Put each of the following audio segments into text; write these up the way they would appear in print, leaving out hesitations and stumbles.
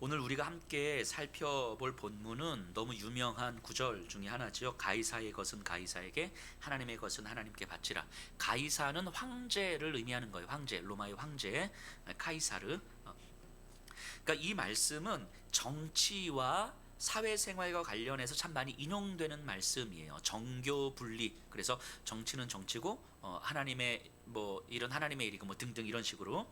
오늘 우리가 함께 살펴볼 본문은 너무 유명한 구절 중에 하나지요. 가이사의 것은 가이사에게, 하나님의 것은 하나님께 바치라. 가이사는 황제를 의미하는 거예요. 황제, 로마의 황제 카이사르. 그러니까 이 말씀은 정치와 사회생활과 관련해서 참 많이 인용되는 말씀이에요. 정교 분리. 그래서 정치는 정치고 하나님의 이런 하나님의 일이고 등등 이런 식으로.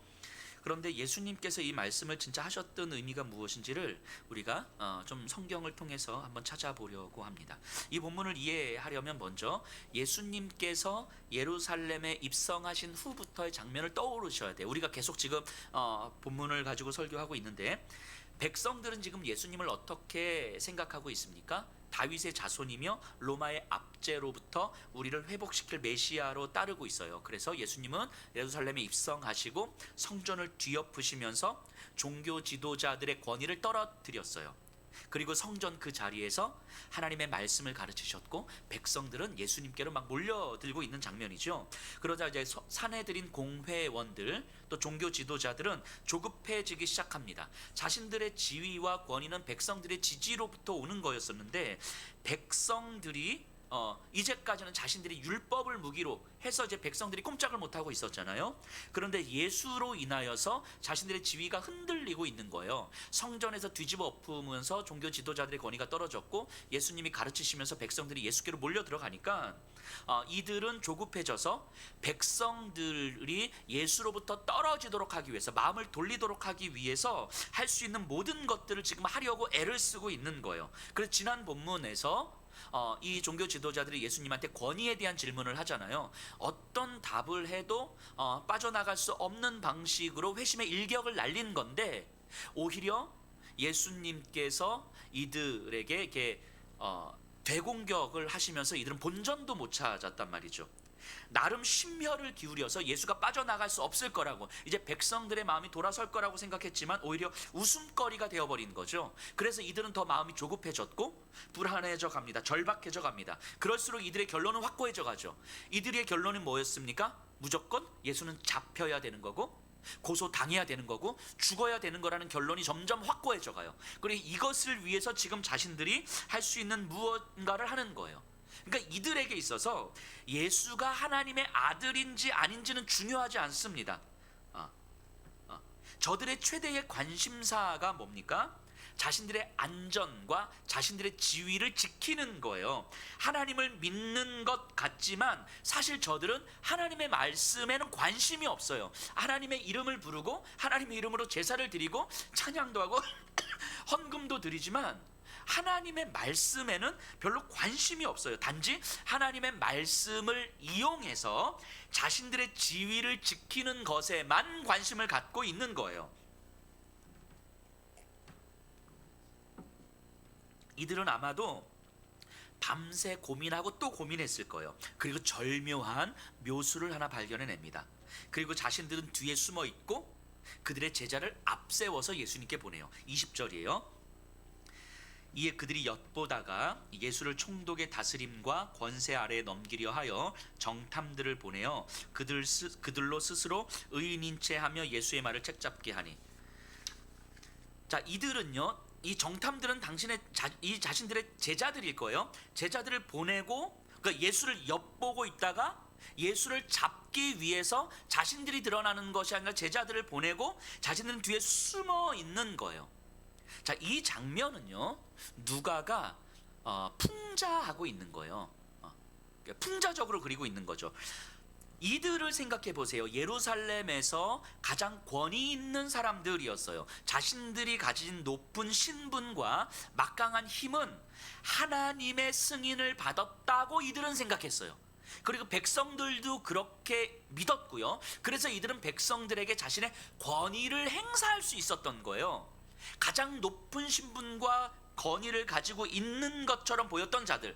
그런데 예수님께서 이 말씀을 진짜 하셨던 의미가 무엇인지를 우리가 좀 성경을 통해서 한번 찾아보려고 합니다. 이 본문을 이해하려면 먼저 예수님께서 예루살렘에 입성하신 후부터의 장면을 떠오르셔야 돼요. 우리가 계속 지금 본문을 가지고 설교하고 있는데, 백성들은 지금 예수님을 어떻게 생각하고 있습니까? 다윗의 자손이며 로마의 압제로부터 우리를 회복시킬 메시아로 따르고 있어요. 그래서 예수님은 예루살렘에 입성하시고 성전을 뒤엎으시면서 종교 지도자들의 권위를 떨어뜨렸어요. 그리고 성전 그 자리에서 하나님의 말씀을 가르치셨고, 백성들은 예수님께로 막 몰려들고 있는 장면이죠. 그러자 이제 사내들인 공회원들, 또 종교 지도자들은 조급해지기 시작합니다. 자신들의 지위와 권위는 백성들의 지지로부터 오는 거였었는데, 백성들이 이제까지는 자신들이 율법을 무기로 해서 이제 백성들이 꼼짝을 못하고 있었잖아요. 그런데 예수로 인하여서 자신들의 지위가 흔들리고 있는 거예요. 성전에서 뒤집어 엎으면서 종교 지도자들의 권위가 떨어졌고, 예수님이 가르치시면서 백성들이 예수께로 몰려 들어가니까 이들은 조급해져서 백성들이 예수로부터 떨어지도록 하기 위해서, 마음을 돌리도록 하기 위해서 할 수 있는 모든 것들을 지금 하려고 애를 쓰고 있는 거예요. 그래서 지난 본문에서 이 종교 지도자들이 예수님한테 권위에 대한 질문을 하잖아요. 어떤 답을 해도 빠져나갈 수 없는 방식으로 회심의 일격을 날린 건데, 오히려 예수님께서 이들에게 이렇게 되공격을 하시면서 이들은 본전도 못 찾았단 말이죠. 나름 심혈을 기울여서 예수가 빠져나갈 수 없을 거라고, 이제 백성들의 마음이 돌아설 거라고 생각했지만 오히려 웃음거리가 되어버린 거죠. 그래서 이들은 더 마음이 조급해졌고 불안해져 갑니다. 절박해져 갑니다. 그럴수록 이들의 결론은 확고해져 가죠. 이들의 결론은 뭐였습니까? 무조건 예수는 잡혀야 되는 거고, 고소당해야 되는 거고, 죽어야 되는 거라는 결론이 점점 확고해져 가요. 그리고 이것을 위해서 지금 자신들이 할 수 있는 무언가를 하는 거예요. 그러니까 이들에게 있어서 예수가 하나님의 아들인지 아닌지는 중요하지 않습니다. 저들의 최대의 관심사가 뭡니까? 자신들의 안전과 자신들의 지위를 지키는 거예요. 하나님을 믿는 것 같지만 사실 저들은 하나님의 말씀에는 관심이 없어요. 하나님의 이름을 부르고 하나님의 이름으로 제사를 드리고 찬양도 하고 헌금도 드리지만 하나님의 말씀에는 별로 관심이 없어요. 단지 하나님의 말씀을 이용해서 자신들의 지위를 지키는 것에만 관심을 갖고 있는 거예요. 이들은 아마도 밤새 고민하고 또 고민했을 거예요. 그리고 절묘한 묘수를 하나 발견해냅니다. 그리고 자신들은 뒤에 숨어 있고 그들의 제자를 앞세워서 예수님께 보내요. 20절이에요. 이에 그들이 엿보다가 예수를 총독의 다스림과 권세 아래에 넘기려 하여 정탐들을 보내어 그들로 스스로 의인인 채 하며 예수의 말을 책잡게 하니. 자, 이들은요, 이 정탐들은 자신들의 제자들일 거예요. 제자들을 보내고, 그러니까 예수를 엿보고 있다가 예수를 잡기 위해서 자신들이 드러나는 것이 아니라 제자들을 보내고 자신들은 뒤에 숨어 있는 거예요. 자, 이 장면은요, 누가가 풍자하고 있는 거예요. 풍자적으로 그리고 있는 거죠. 이들을 생각해 보세요. 예루살렘에서 가장 권위 있는 사람들이었어요. 자신들이 가진 높은 신분과 막강한 힘은 하나님의 승인을 받았다고 이들은 생각했어요. 그리고 백성들도 그렇게 믿었고요. 그래서 이들은 백성들에게 자신의 권위를 행사할 수 있었던 거예요. 가장 높은 신분과 권위를 가지고 있는 것처럼 보였던 자들.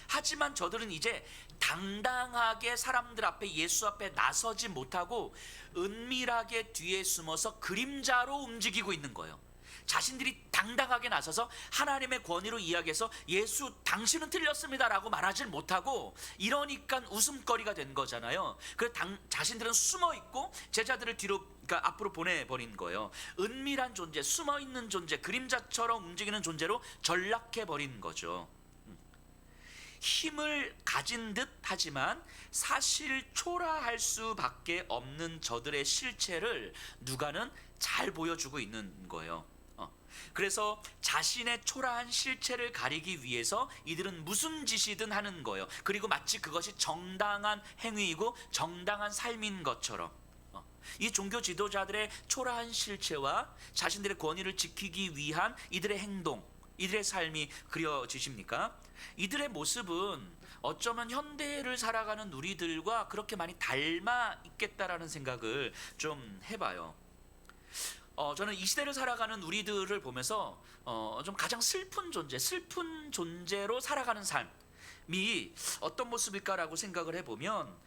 하지만 저들은 이제 당당하게 사람들 앞에, 예수 앞에 나서지 못하고 은밀하게 뒤에 숨어서 그림자로 움직이고 있는 거예요. 자신들이 당당하게 나서서 하나님의 권위로 이야기해서 예수 당신은 틀렸습니다라고 말하질 못하고 이러니까 웃음거리가 된 거잖아요. 그래서 자신들은 숨어 있고 제자들을 뒤로 그러니까 앞으로 보내버린 거예요. 은밀한 존재, 숨어 있는 존재, 그림자처럼 움직이는 존재로 전락해 버린 거죠. 힘을 가진 듯 하지만 사실 초라할 수밖에 없는 저들의 실체를 누가는 잘 보여주고 있는 거예요. 그래서 자신의 초라한 실체를 가리기 위해서 이들은 무슨 짓이든 하는 거예요. 그리고 마치 그것이 정당한 행위이고 정당한 삶인 것처럼 이 종교 지도자들의 초라한 실체와 자신들의 권위를 지키기 위한 이들의 행동, 이들의 삶이 그려지십니까? 이들의 모습은 어쩌면 현대를 살아가는 우리들과 그렇게 많이 닮아 있겠다라는 생각을 좀 해봐요. 저는 이 시대를 살아가는 우리들을 보면서 좀 가장 슬픈 존재로 살아가는 삶이 어떤 모습일까라고 생각을 해보면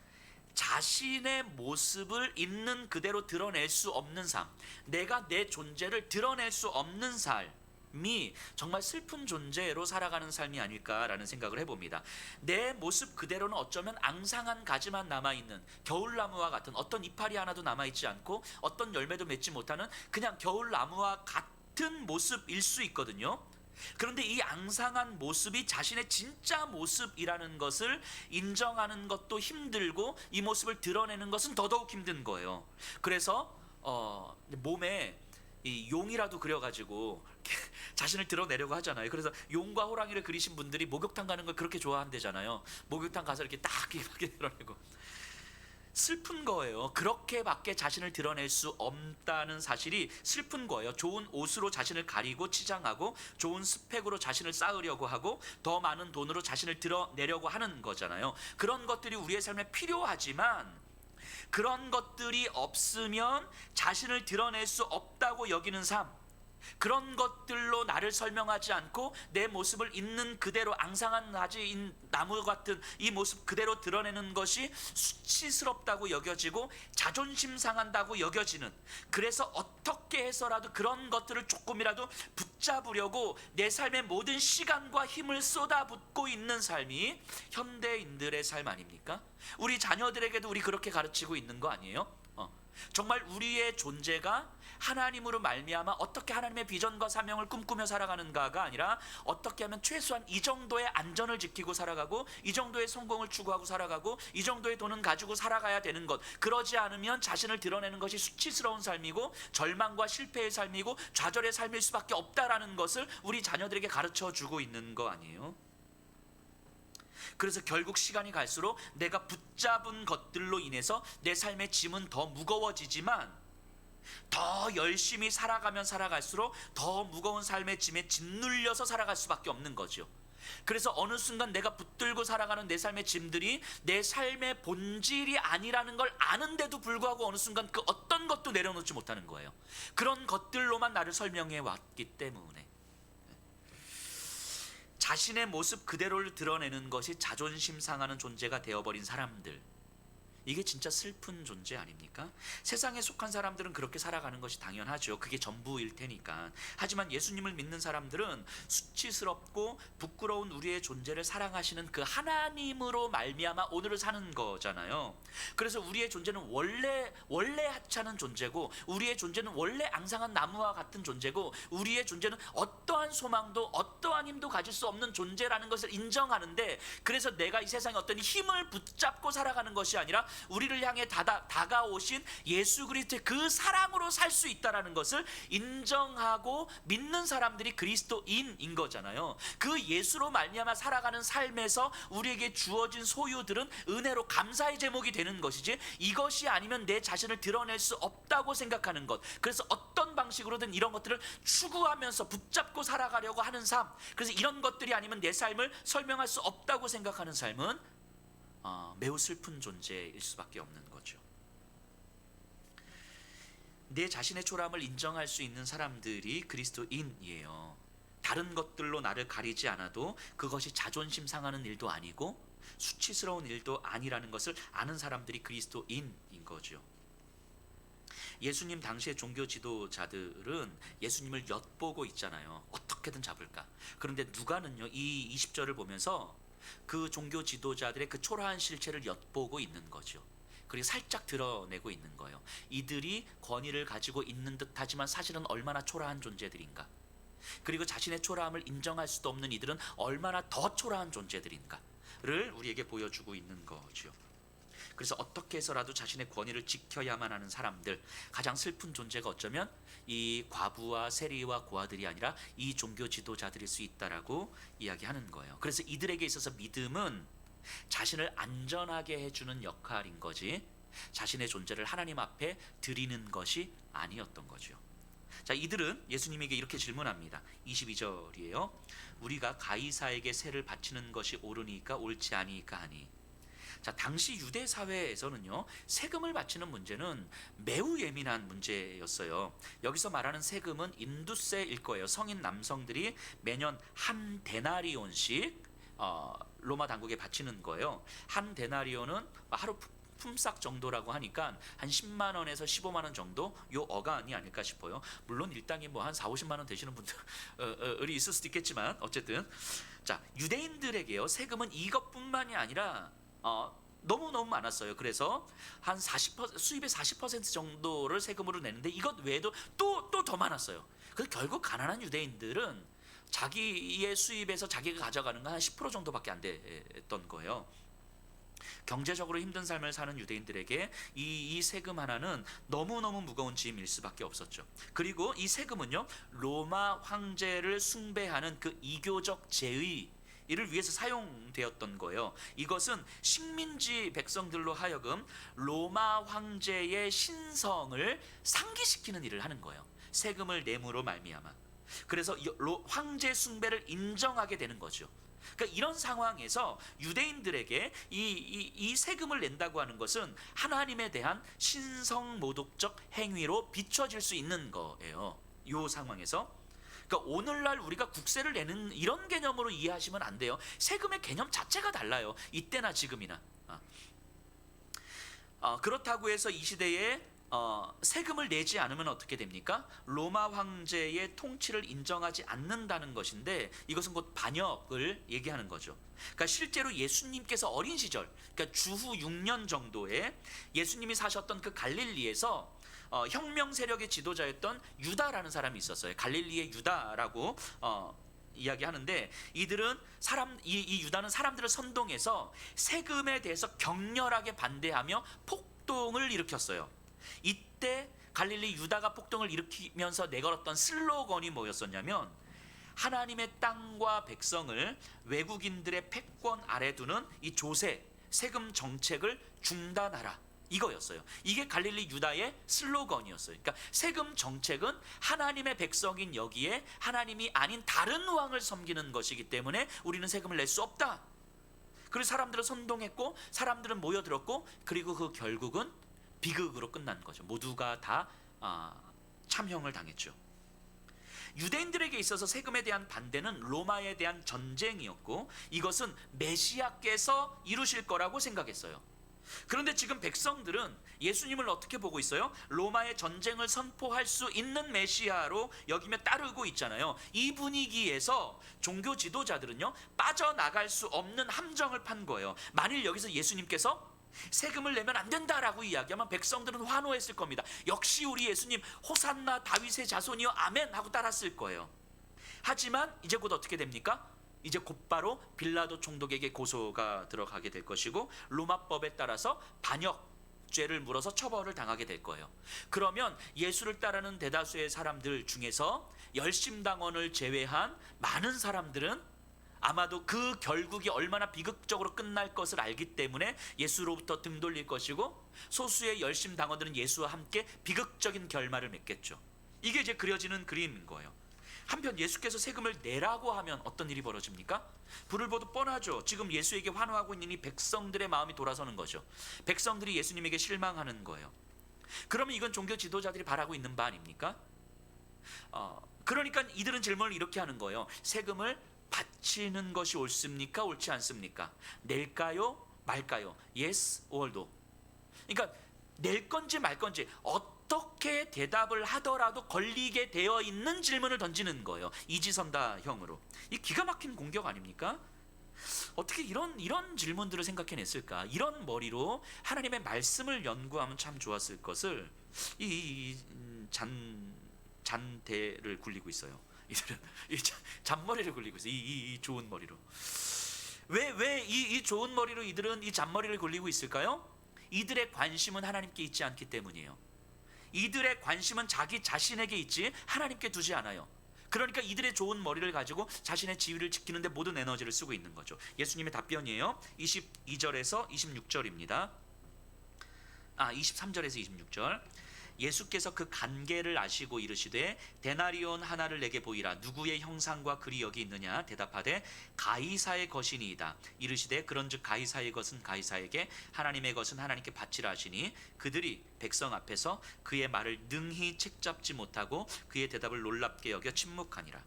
자신의 모습을 있는 그대로 드러낼 수 없는 삶, 내가 내 존재를 드러낼 수 없는 삶이 정말 슬픈 존재로 살아가는 삶이 아닐까라는 생각을 해봅니다. 내 모습 그대로는 어쩌면 앙상한 가지만 남아있는 겨울나무와 같은 어떤 이파리 하나도 남아있지 않고 어떤 열매도 맺지 못하는 그냥 겨울나무와 같은 모습일 수 있거든요. 그런데 이 앙상한 모습이 자신의 진짜 모습이라는 것을 인정하는 것도 힘들고 이 모습을 드러내는 것은 더더욱 힘든 거예요. 그래서 몸에 이 용이라도 그려가지고 자신을 드러내려고 하잖아요. 그래서 용과 호랑이를 그리신 분들이 목욕탕 가는 걸 그렇게 좋아한대잖아요. 목욕탕 가서 이렇게 딱 이렇게 드러내고 슬픈 거예요. 그렇게밖에 자신을 드러낼 수 없다는 사실이 슬픈 거예요. 좋은 옷으로 자신을 가리고 치장하고 좋은 스펙으로 자신을 쌓으려고 하고 더 많은 돈으로 자신을 드러내려고 하는 거잖아요. 그런 것들이 우리의 삶에 필요하지만 그런 것들이 없으면 자신을 드러낼 수 없다고 여기는 삶, 그런 것들로 나를 설명하지 않고 내 모습을 있는 그대로 앙상한 나무 같은 이 모습 그대로 드러내는 것이 수치스럽다고 여겨지고 자존심 상한다고 여겨지는, 그래서 어떻게 해서라도 그런 것들을 조금이라도 붙잡으려고 내 삶의 모든 시간과 힘을 쏟아붓고 있는 삶이 현대인들의 삶 아닙니까? 우리 자녀들에게도 우리 그렇게 가르치고 있는 거 아니에요? 정말 우리의 존재가 하나님으로 말미암아 어떻게 하나님의 비전과 사명을 꿈꾸며 살아가는가가 아니라 어떻게 하면 최소한 이 정도의 안전을 지키고 살아가고 이 정도의 성공을 추구하고 살아가고 이 정도의 돈은 가지고 살아가야 되는 것, 그러지 않으면 자신을 드러내는 것이 수치스러운 삶이고 절망과 실패의 삶이고 좌절의 삶일 수밖에 없다라는 것을 우리 자녀들에게 가르쳐주고 있는 거 아니에요? 그래서 결국 시간이 갈수록 내가 붙잡은 것들로 인해서 내 삶의 짐은 더 무거워지지만 더 열심히 살아가면 살아갈수록 더 무거운 삶의 짐에 짓눌려서 살아갈 수밖에 없는 거죠. 그래서 어느 순간 내가 붙들고 살아가는 내 삶의 짐들이 내 삶의 본질이 아니라는 걸 아는데도 불구하고 어느 순간 그 어떤 것도 내려놓지 못하는 거예요. 그런 것들로만 나를 설명해 왔기 때문에 자신의 모습 그대로를 드러내는 것이 자존심 상하는 존재가 되어버린 사람들, 이게 진짜 슬픈 존재 아닙니까? 세상에 속한 사람들은 그렇게 살아가는 것이 당연하죠. 그게 전부일 테니까. 하지만 예수님을 믿는 사람들은 수치스럽고 부끄러운 우리의 존재를 사랑하시는 그 하나님으로 말미암아 오늘을 사는 거잖아요. 그래서 우리의 존재는 원래 하찮은 존재고, 우리의 존재는 원래 앙상한 나무와 같은 존재고, 우리의 존재는 어떠한 소망도 어떠한 힘도 가질 수 없는 존재라는 것을 인정하는데, 그래서 내가 이 세상에 어떤 힘을 붙잡고 살아가는 것이 아니라 우리를 향해 다가오신 예수 그리스도의 그 사랑으로 살 수 있다라는 것을 인정하고 믿는 사람들이 그리스도인인 거잖아요. 그 예수로 말미암아 살아가는 삶에서 우리에게 주어진 소유들은 은혜로 감사의 제목이 되는 것이지, 이것이 아니면 내 자신을 드러낼 수 없다고 생각하는 것, 그래서 어떤 방식으로든 이런 것들을 추구하면서 붙잡고 살아가려고 하는 삶, 그래서 이런 것들이 아니면 내 삶을 설명할 수 없다고 생각하는 삶은 매우 슬픈 존재일 수밖에 없는 거죠. 내 자신의 초라함을 인정할 수 있는 사람들이 그리스도인이에요. 다른 것들로 나를 가리지 않아도 그것이 자존심 상하는 일도 아니고 수치스러운 일도 아니라는 것을 아는 사람들이 그리스도인인 거죠. 예수님 당시의 종교 지도자들은 예수님을 엿보고 있잖아요. 어떻게든 잡을까. 그런데 누가는요, 이 20절을 보면서 그 종교 지도자들의 그 초라한 실체를 엿보고 있는 거죠. 그리고 살짝 드러내고 있는 거예요. 이들이 권위를 가지고 있는 듯하지만 사실은 얼마나 초라한 존재들인가. 그리고 자신의 초라함을 인정할 수도 없는 이들은 얼마나 더 초라한 존재들인가를 우리에게 보여주고 있는 거죠. 그래서 어떻게 해서라도 자신의 권위를 지켜야만 하는 사람들, 가장 슬픈 존재가 어쩌면 이 과부와 세리와 고아들이 아니라 이 종교 지도자들일 수 있다라고 이야기하는 거예요. 그래서 이들에게 있어서 믿음은 자신을 안전하게 해주는 역할인 거지, 자신의 존재를 하나님 앞에 드리는 것이 아니었던 거죠. 자, 이들은 예수님에게 이렇게 질문합니다. 22절이에요. 우리가 가이사에게 세를 바치는 것이 옳으니까 옳지 아니까 하니. 자, 당시 유대 사회에서는요, 세금을 바치는 문제는 매우 예민한 문제였어요. 여기서 말하는 세금은 인두세일 거예요. 성인 남성들이 매년 한 데나리온씩 로마 당국에 바치는 거예요. 한 데나리온은 하루 품삯 정도라고 하니까 한 10만 원에서 15만 원 정도 요 어간이 아닐까 싶어요. 물론 일당이 뭐 한 4, 50만 원 되시는 분들이 있을 수도 있겠지만 어쨌든, 자, 유대인들에게요, 세금은 이것뿐만이 아니라 너무너무 많았어요. 그래서 한 40%, 수입의 40% 정도를 세금으로 내는데 이것 외에도 또 더 많았어요. 그래서 결국 가난한 유대인들은 자기의 수입에서 자기가 가져가는 건 한 10% 정도밖에 안 됐던 거예요. 경제적으로 힘든 삶을 사는 유대인들에게 이 세금 하나는 너무너무 무거운 짐일 수밖에 없었죠. 그리고 이 세금은요, 로마 황제를 숭배하는 그 이교적 제의 이를 위해서 사용되었던 거예요. 이것은 식민지 백성들로 하여금 로마 황제의 신성을 상기시키는 일을 하는 거예요. 세금을 내므로 말미암아. 그래서 황제 숭배를 인정하게 되는 거죠. 그러니까 이런 상황에서 유대인들에게 이 세금을 낸다고 하는 것은 하나님에 대한 신성모독적 행위로 비춰질 수 있는 거예요. 이 상황에서. 그러니까 오늘날 우리가 국세를 내는 이런 개념으로 이해하시면 안 돼요. 세금의 개념 자체가 달라요. 이때나 지금이나. 그렇다고 해서 이 시대에 세금을 내지 않으면 어떻게 됩니까? 로마 황제의 통치를 인정하지 않는다는 것인데, 이것은 곧 반역을 얘기하는 거죠. 그러니까 실제로 예수님께서 어린 시절, 그러니까 주후 6년 정도에 예수님이 사셨던 그 갈릴리에서 혁명 세력의 지도자였던 유다라는 사람이 있었어요. 갈릴리의 유다라고 이야기하는데, 이들은 이 유다는 사람들을 선동해서 세금에 대해서 격렬하게 반대하며 폭동을 일으켰어요. 이때 갈릴리 유다가 폭동을 일으키면서 내걸었던 슬로건이 뭐였었냐면, 하나님의 땅과 백성을 외국인들의 패권 아래 두는 이 조세, 세금 정책을 중단하라, 이거였어요. 이게 갈릴리 유다의 슬로건이었어요. 그러니까 세금 정책은 하나님의 백성인 여기에 하나님이 아닌 다른 왕을 섬기는 것이기 때문에 우리는 세금을 낼 수 없다. 그리고 사람들은 선동했고 사람들은 모여들었고, 그리고 그 결국은 비극으로 끝난 거죠. 모두가 다 참형을 당했죠. 유대인들에게 있어서 세금에 대한 반대는 로마에 대한 전쟁이었고, 이것은 메시아께서 이루실 거라고 생각했어요. 그런데 지금 백성들은 예수님을 어떻게 보고 있어요? 로마의 전쟁을 선포할 수 있는 메시아로 여기며 따르고 있잖아요. 이 분위기에서 종교 지도자들은요, 빠져나갈 수 없는 함정을 판 거예요. 만일 여기서 예수님께서 세금을 내면 안 된다라고 이야기하면 백성들은 환호했을 겁니다. 역시 우리 예수님 호산나 다윗의 자손이여 아멘 하고 따랐을 거예요. 하지만 이제 곧 어떻게 됩니까? 이제 곧바로 빌라도 총독에게 고소가 들어가게 될 것이고, 로마법에 따라서 반역죄를 물어서 처벌을 당하게 될 거예요. 그러면 예수를 따르는 대다수의 사람들 중에서 열심당원을 제외한 많은 사람들은 아마도 그 결국이 얼마나 비극적으로 끝날 것을 알기 때문에 예수로부터 등 돌릴 것이고, 소수의 열심당원들은 예수와 함께 비극적인 결말을 맺겠죠. 이게 이제 그려지는 그림인 거예요. 한편 예수께서 세금을 내라고 하면 어떤 일이 벌어집니까? 불을 보듯 뻔하죠. 지금 예수에게 환호하고 있는 이 백성들의 마음이 돌아서는 거죠. 백성들이 예수님에게 실망하는 거예요. 그러면 이건 종교 지도자들이 바라고 있는 바 아닙니까? 그러니까 이들은 질문을 이렇게 하는 거예요. 세금을 바치는 것이 옳습니까? 옳지 않습니까? 낼까요? 말까요? Yes or no? 그러니까 낼 건지 말 건지, 어떻게 어떻게 대답을 하더라도 걸리게 되어 있는 질문을 던지는 거예요. 이지선다형으로. 이 기가 막힌 공격 아닙니까? 어떻게 이런 질문들을 생각해냈을까? 이런 머리로 하나님의 말씀을 연구하면 참 좋았을 것을 잔대를 굴리고 있어요. 이들은 잔머리를 굴리고 있어요. 이 좋은 머리로. 왜 이 좋은 머리로 이들은 이 잔머리를 굴리고 있을까요? 이들의 관심은 하나님께 있지 않기 때문이에요. 이들의 관심은 자기 자신에게 있지 하나님께 두지 않아요. 그러니까 이들의 좋은 머리를 가지고 자신의 지위를 지키는 데 모든 에너지를 쓰고 있는 거죠. 예수님의 답변이에요. 22절에서 26절입니다. 23절에서 26절. 예수께서 그 간계를 아시고 이르시되 데나리온 하나를 내게 보이라. 누구의 형상과 글이 여기 있느냐? 대답하되 가이사의 것이니이다. 이르시되 그런즉 가이사의 것은 가이사에게, 하나님의 것은 하나님께 바치라 하시니, 그들이 백성 앞에서 그의 말을 능히 책잡지 못하고 그의 대답을 놀랍게 여겨 침묵하니라.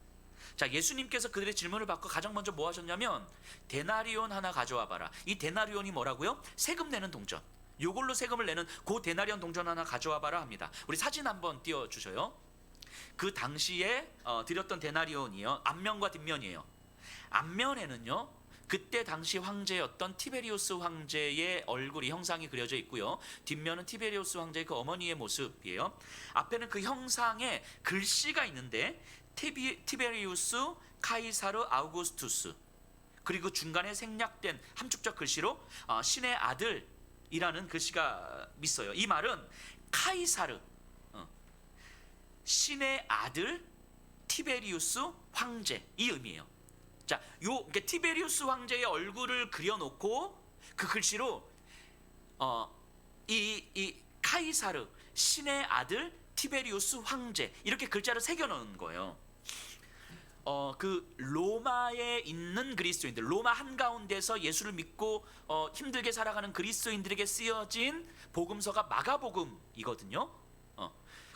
자, 예수님께서 그들의 질문을 받고 가장 먼저 뭐 하셨냐면 데나리온 하나 가져와 봐라. 이 데나리온이 뭐라고요? 세금 내는 동전. 요걸로 세금을 내는 그 데나리온 동전 하나 가져와 봐라 합니다. 우리 사진 한번 띄워주셔요. 그 당시에 드렸던 데나리온이요, 앞면과 뒷면이에요. 앞면에는요, 그때 당시 황제였던 티베리우스 황제의 얼굴이, 형상이 그려져 있고요. 뒷면은 티베리우스 황제의 그 어머니의 모습이에요. 앞에는 그 형상에 글씨가 있는데 티베리우스 카이사르 아우구스투스, 그리고 중간에 생략된 함축적 글씨로 신의 아들 이라는 글씨가 있어요. 이 말은 카이사르, 신의 아들 티베리우스 황제, 이 의미예요. 자, 그러니까 티베리우스 황제의 얼굴을 그려놓고 그 글씨로 이 카이사르, 신의 아들 티베리우스 황제, 이렇게 글자를 새겨놓은 거예요. 그 로마에 있는 그리스도인들, 로마 한가운데서 예수를 믿고 힘들게 살아가는 그리스도인들에게 쓰여진 복음서가 마가복음이거든요.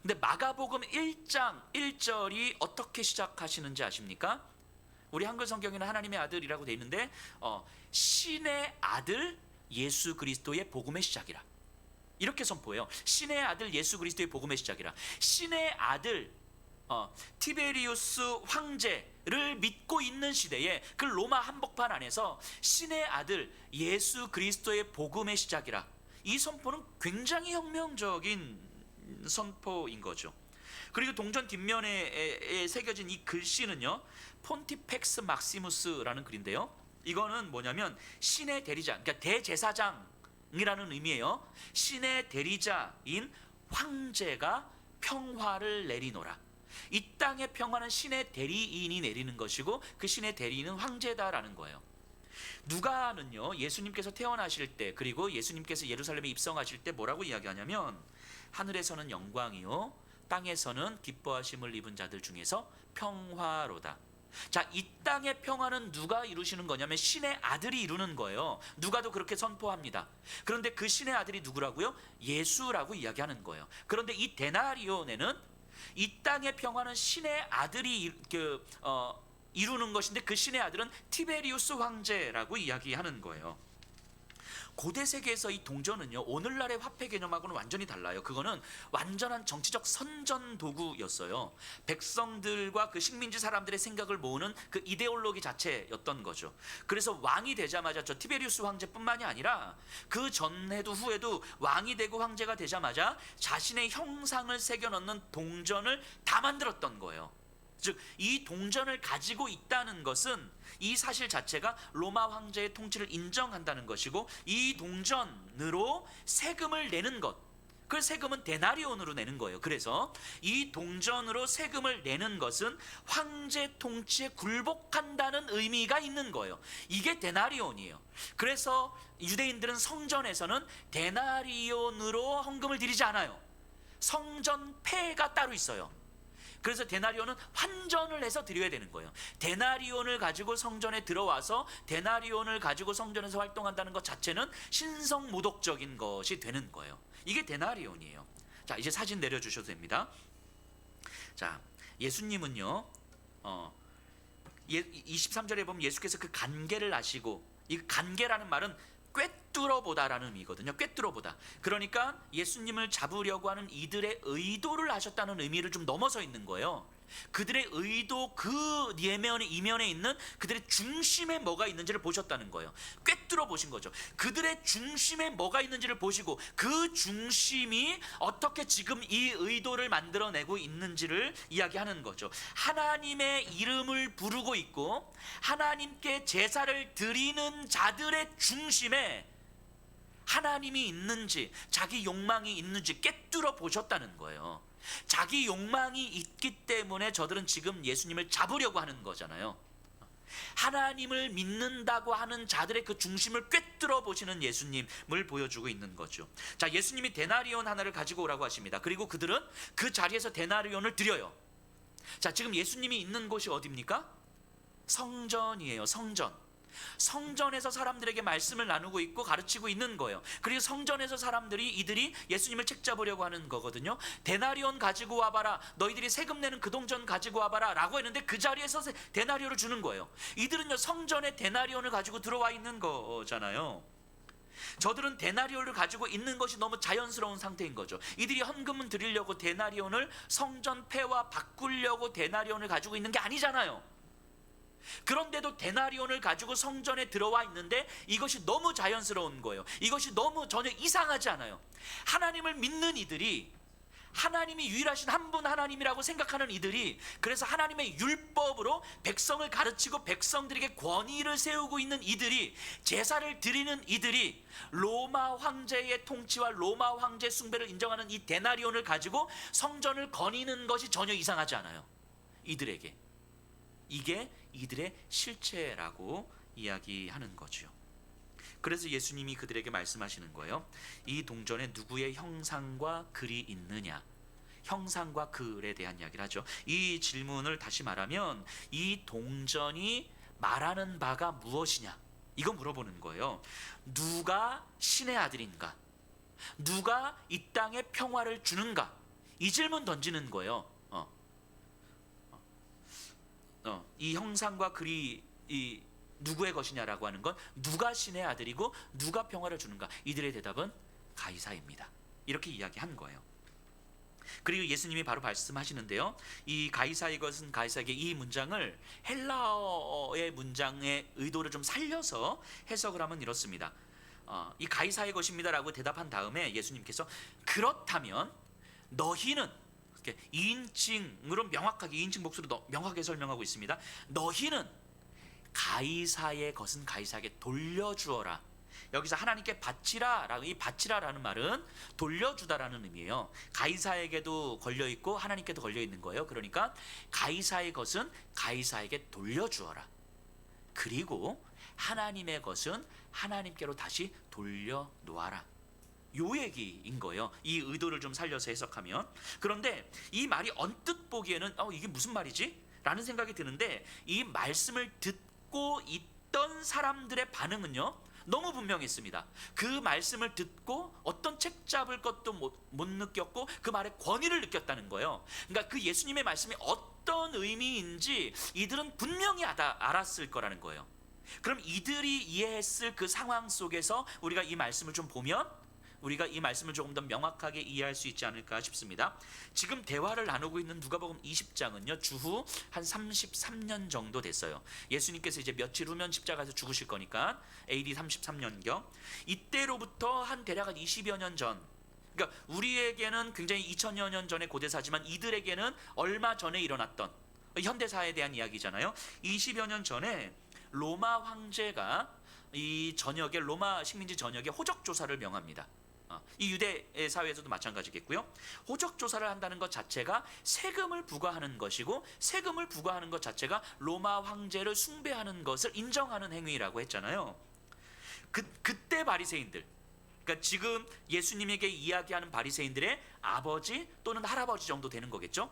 근데 마가복음 1장 1절이 어떻게 시작하시는지 아십니까? 우리 한글 성경에는 하나님의 아들이라고 돼 있는데 신의 아들 예수 그리스도의 복음의 시작이라, 이렇게 선포해요. 신의 아들 예수 그리스도의 복음의 시작이라. 신의 아들 티베리우스 황제를 믿고 있는 시대에 그 로마 한복판 안에서 신의 아들 예수 그리스도의 복음의 시작이라. 이 선포는 굉장히 혁명적인 선포인 거죠. 그리고 동전 뒷면에 새겨진 이 글씨는요, 폰티펙스 막시무스라는 글인데요, 이거는 뭐냐면 신의 대리자, 그러니까 대제사장이라는 의미예요. 신의 대리자인 황제가 평화를 내리노라. 이 땅의 평화는 신의 대리인이 내리는 것이고 그 신의 대리인은 황제다라는 거예요. 누가는요, 예수님께서 태어나실 때, 그리고 예수님께서 예루살렘에 입성하실 때 뭐라고 이야기하냐면 하늘에서는 영광이요 땅에서는 기뻐하심을 입은 자들 중에서 평화로다. 자, 이 땅의 평화는 누가 이루시는 거냐면 신의 아들이 이루는 거예요. 누가도 그렇게 선포합니다. 그런데 그 신의 아들이 누구라고요? 예수라고 이야기하는 거예요. 그런데 이 데나리온에는 이 땅의 평화는 신의 아들이 이루는 것인데 그 신의 아들은 티베리우스 황제라고 이야기하는 거예요. 고대 세계에서 이 동전은요, 오늘날의 화폐 개념하고는 완전히 달라요. 그거는 완전한 정치적 선전 도구였어요. 백성들과 그 식민지 사람들의 생각을 모으는 그 이데올로기 자체였던 거죠. 그래서 왕이 되자마자 저 티베리우스 황제뿐만이 아니라 그 전에도 후에도 왕이 되고 황제가 되자마자 자신의 형상을 새겨 넣는 동전을 다 만들었던 거예요. 즉, 이 동전을 가지고 있다는 것은 이 사실 자체가 로마 황제의 통치를 인정한다는 것이고, 이 동전으로 세금을 내는 것, 그 세금은 데나리온으로 내는 거예요. 그래서 이 동전으로 세금을 내는 것은 황제 통치에 굴복한다는 의미가 있는 거예요. 이게 데나리온이에요. 그래서 유대인들은 성전에서는 데나리온으로 헌금을 드리지 않아요. 성전패가 따로 있어요. 그래서 데나리온은 환전을 해서 드려야 되는 거예요. 데나리온을 가지고 성전에 들어와서 데나리온을 가지고 성전에서 활동한다는 것 자체는 신성모독적인 것이 되는 거예요. 이게 데나리온이에요. 자, 이제 사진 내려주셔도 됩니다. 자, 예수님은요 23절에 보면 예수께서 그 간계를 아시고, 이 간계라는 말은 꿰뚫어보다라는 의미거든요. 꿰뚫어보다. 그러니까 예수님을 잡으려고 하는 이들의 의도를 아셨다는 의미를 좀 넘어서 있는 거예요. 그들의 의도 그 이면에 있는 그들의 중심에 뭐가 있는지를 보셨다는 거예요. 꿰뚫어 보신 거죠. 그들의 중심에 뭐가 있는지를 보시고 그 중심이 어떻게 지금 이 의도를 만들어내고 있는지를 이야기하는 거죠. 하나님의 이름을 부르고 있고 하나님께 제사를 드리는 자들의 중심에 하나님이 있는지 자기 욕망이 있는지 꿰뚫어 보셨다는 거예요. 자기 욕망이 있기 때문에 저들은 지금 예수님을 잡으려고 하는 거잖아요. 하나님을 믿는다고 하는 자들의 그 중심을 꿰뚫어 보시는 예수님을 보여주고 있는 거죠. 자, 예수님이 데나리온 하나를 가지고 오라고 하십니다. 그리고 그들은 그 자리에서 데나리온을 드려요. 자, 지금 예수님이 있는 곳이 어디입니까? 성전이에요. 성전에서 사람들에게 말씀을 나누고 있고 가르치고 있는 거예요. 그리고 성전에서 이들이 예수님을 책잡으려고 하는 거거든요. 데나리온 가지고 와봐라. 너희들이 세금 내는 그 동전 가지고 와봐라 라고 했는데 그 자리에서 데나리온을 주는 거예요. 이들은요 성전에 데나리온을 가지고 들어와 있는 거잖아요. 저들은 데나리온을 가지고 있는 것이 너무 자연스러운 상태인 거죠. 이들이 헌금은 드리려고 데나리온을 성전 폐와 바꾸려고 데나리온을 가지고 있는 게 아니잖아요. 그런데도 데나리온을 가지고 성전에 들어와 있는데 이것이 너무 자연스러운 거예요. 이것이 너무 전혀 이상하지 않아요. 하나님을 믿는 이들이, 하나님이 유일하신 한 분 하나님이라고 생각하는 이들이, 그래서 하나님의 율법으로 백성을 가르치고 백성들에게 권위를 세우고 있는 이들이, 제사를 드리는 이들이 로마 황제의 통치와 로마 황제 숭배를 인정하는 이 데나리온을 가지고 성전을 거니는 것이 전혀 이상하지 않아요. 이들에게. 이게 이들의 실체라고 이야기하는 거죠. 그래서 예수님이 그들에게 말씀하시는 거예요. 이 동전에 누구의 형상과 글이 있느냐? 형상과 글에 대한 이야기를 하죠. 이 질문을 다시 말하면 이 동전이 말하는 바가 무엇이냐? 이거 물어보는 거예요. 누가 신의 아들인가? 누가 이 땅에 평화를 주는가? 이 질문 던지는 거예요. 이 형상과 글이 이 누구의 것이냐라고 하는 건 누가 신의 아들이고 누가 평화를 주는가? 이들의 대답은 가이사입니다. 이렇게 이야기한 거예요. 그리고 예수님이 바로 말씀하시는데요. 이 가이사의 것은 가이사에게, 이 문장을 헬라어의 문장의 의도를 좀 살려서 해석을 하면 이렇습니다. 이 가이사의 것입니다라고 대답한 다음에 예수님께서 그렇다면 너희는, 2인칭으로 명확하게, 2인칭 목소리로 명확하게 설명하고 있습니다. 너희는 가이사의 것은 가이사에게 돌려주어라. 여기서 하나님께 바치라, 이 바치라라는 말은 돌려주다라는 의미예요. 가이사에게도 걸려있고 하나님께도 걸려있는 거예요. 그러니까 가이사의 것은 가이사에게 돌려주어라. 그리고 하나님의 것은 하나님께로 다시 돌려놓아라. 요 얘기인 거예요. 이 의도를 좀 살려서 해석하면. 그런데 이 말이 언뜻 보기에는 이게 무슨 말이지? 라는 생각이 드는데, 이 말씀을 듣고 있던 사람들의 반응은요 너무 분명했습니다. 그 말씀을 듣고 어떤 책 잡을 것도 못 느꼈고 그 말의 권위를 느꼈다는 거예요. 그러니까 그 예수님의 말씀이 어떤 의미인지 이들은 분명히 알았을 거라는 거예요. 그럼 이들이 이해했을 그 상황 속에서 우리가 이 말씀을 좀 보면 우리가 이 말씀을 조금 더 명확하게 이해할 수 있지 않을까 싶습니다. 지금 대화를 나누고 있는 누가복음 20장은요 주후 한 33년 정도 됐어요. 예수님께서 이제 며칠 후면 십자가에서 죽으실 거니까 AD 33년경, 이때로부터 한 대략 한 20여 년 전, 그러니까 우리에게는 굉장히 2000여 년 전의 고대사지만 이들에게는 얼마 전에 일어났던 현대사에 대한 이야기잖아요. 20여 년 전에 로마 황제가 이 전역에, 로마 식민지 전역에 호적 조사를 명합니다. 이 유대 사회에서도 마찬가지겠고요. 호적 조사를 한다는 것 자체가 세금을 부과하는 것이고, 세금을 부과하는 것 자체가 로마 황제를 숭배하는 것을 인정하는 행위라고 했잖아요. 그때 바리새인들, 그러니까 지금 예수님에게 이야기하는 바리새인들의 아버지 또는 할아버지 정도 되는 거겠죠.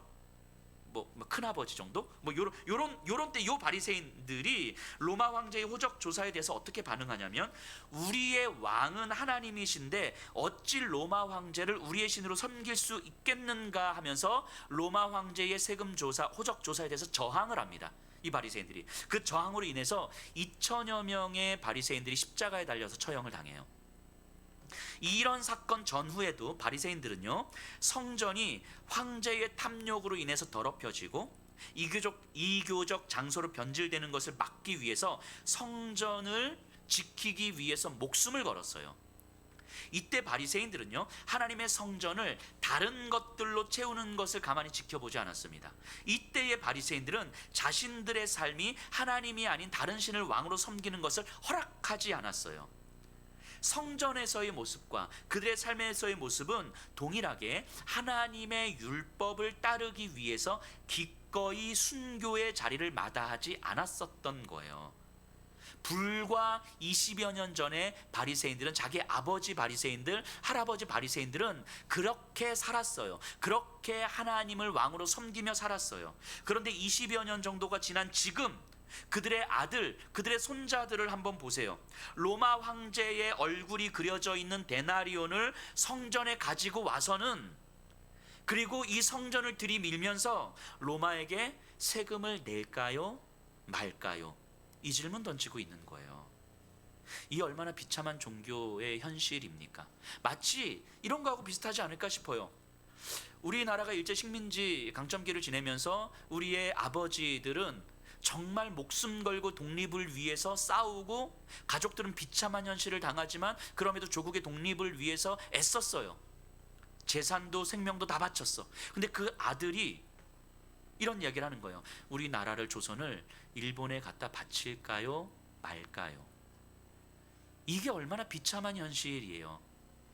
뭐 큰아버지 정도? 요런 때 요 바리새인들이 로마 황제의 호적 조사에 대해서 어떻게 반응하냐면, 우리의 왕은 하나님이신데 어찌 로마 황제를 우리의 신으로 섬길 수 있겠는가 하면서 로마 황제의 세금 조사, 호적 조사에 대해서 저항을 합니다. 이 바리새인들이. 그 저항으로 인해서 2000여 명의 바리새인들이 십자가에 달려서 처형을 당해요. 이런 사건 전후에도 바리새인들은요, 성전이 황제의 탐욕으로 인해서 더럽혀지고 이교적 장소로 변질되는 것을 막기 위해서 성전을 지키기 위해서 목숨을 걸었어요. 이때 바리새인들은요, 하나님의 성전을 다른 것들로 채우는 것을 가만히 지켜보지 않았습니다. 이때의 바리새인들은 자신들의 삶이 하나님이 아닌 다른 신을 왕으로 섬기는 것을 허락하지 않았어요. 성전에서의 모습과 그들의 삶에서의 모습은 동일하게 하나님의 율법을 따르기 위해서 기꺼이 순교의 자리를 마다하지 않았었던 거예요. 불과 20여 년 전에 바리새인들은, 자기 아버지 바리새인들, 할아버지 바리새인들은 그렇게 살았어요. 그렇게 하나님을 왕으로 섬기며 살았어요. 그런데 20여 년 정도가 지난 지금 그들의 아들, 그들의 손자들을 한번 보세요. 로마 황제의 얼굴이 그려져 있는 데나리온을 성전에 가지고 와서는, 그리고 이 성전을 들이밀면서 로마에게 세금을 낼까요? 말까요? 이 질문 던지고 있는 거예요. 이 얼마나 비참한 종교의 현실입니까? 마치 이런 거하고 비슷하지 않을까 싶어요. 우리나라가 일제 식민지 강점기를 지내면서 우리의 아버지들은 정말 목숨 걸고 독립을 위해서 싸우고, 가족들은 비참한 현실을 당하지만 그럼에도 조국의 독립을 위해서 애썼어요. 재산도 생명도 다 바쳤어. 근데 그 아들이 이런 이야기를 하는 거예요. 우리나라를, 조선을 일본에 갖다 바칠까요? 말까요? 이게 얼마나 비참한 현실이에요.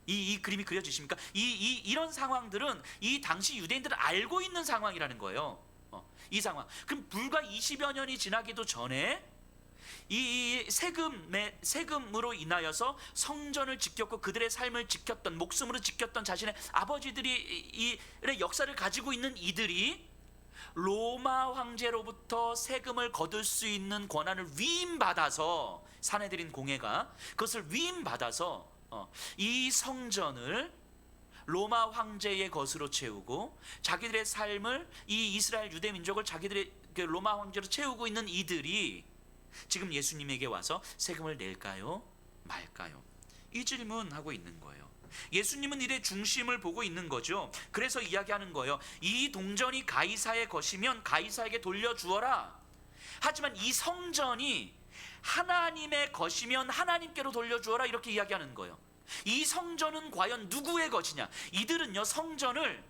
이 그림이 그려지십니까? 이런 상황들은 이 당시 유대인들은 알고 있는 상황이라는 거예요. 이 상황. 그럼 불과 20여 년이 지나기도 전에 이 세금으로 인하여서 성전을 지켰고 그들의 삶을 지켰던, 목숨으로 지켰던 자신의 아버지들이 의 역사를 가지고 있는 이들이 로마 황제로부터 세금을 거둘 수 있는 권한을 위임받아서, 사내들인 공회가 그것을 위임받아서 이 성전을 로마 황제의 것으로 채우고 자기들의 삶을, 이 이스라엘 유대 민족을 자기들의 로마 황제로 채우고 있는 이들이 지금 예수님에게 와서 세금을 낼까요? 말까요? 이 질문하고 있는 거예요. 예수님은 일의 중심을 보고 있는 거죠. 그래서 이야기하는 거예요. 이 동전이 가이사의 것이면 가이사에게 돌려주어라. 하지만 이 성전이 하나님의 것이면 하나님께로 돌려주어라, 이렇게 이야기하는 거예요. 이 성전은 과연 누구의 것이냐? 이들은요, 성전을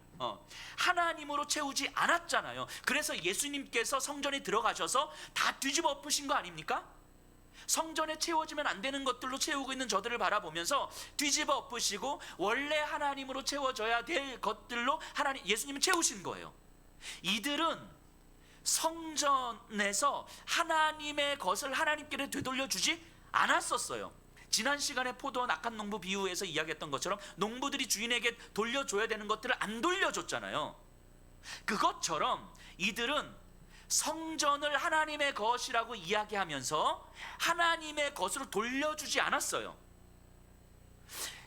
하나님으로 채우지 않았잖아요. 그래서 예수님께서 성전에 들어가셔서 다 뒤집어 엎으신 거 아닙니까? 성전에 채워지면 안 되는 것들로 채우고 있는 저들을 바라보면서 뒤집어 엎으시고 원래 하나님으로 채워져야 될 것들로 예수님은 채우신 거예요. 이들은 성전에서 하나님의 것을 하나님께 되돌려 주지 않았었어요. 지난 시간에 포도원 악한 농부 비유에서 이야기했던 것처럼 농부들이 주인에게 돌려줘야 되는 것들을 안 돌려줬잖아요. 그것처럼 이들은 성전을 하나님의 것이라고 이야기하면서 하나님의 것으로 돌려주지 않았어요.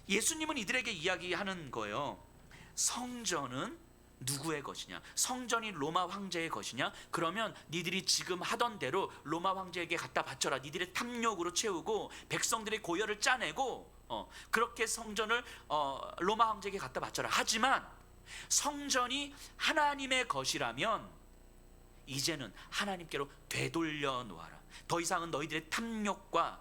예수님은 이들에게 이야기하는 거예요. 성전은 누구의 것이냐? 성전이 로마 황제의 것이냐? 그러면 니들이 지금 하던 대로 로마 황제에게 갖다 바쳐라. 니들의 탐욕으로 채우고 백성들의 고열을 짜내고 그렇게 성전을 로마 황제에게 갖다 바쳐라. 하지만 성전이 하나님의 것이라면 이제는 하나님께로 되돌려 놓아라. 더 이상은 너희들의 탐욕과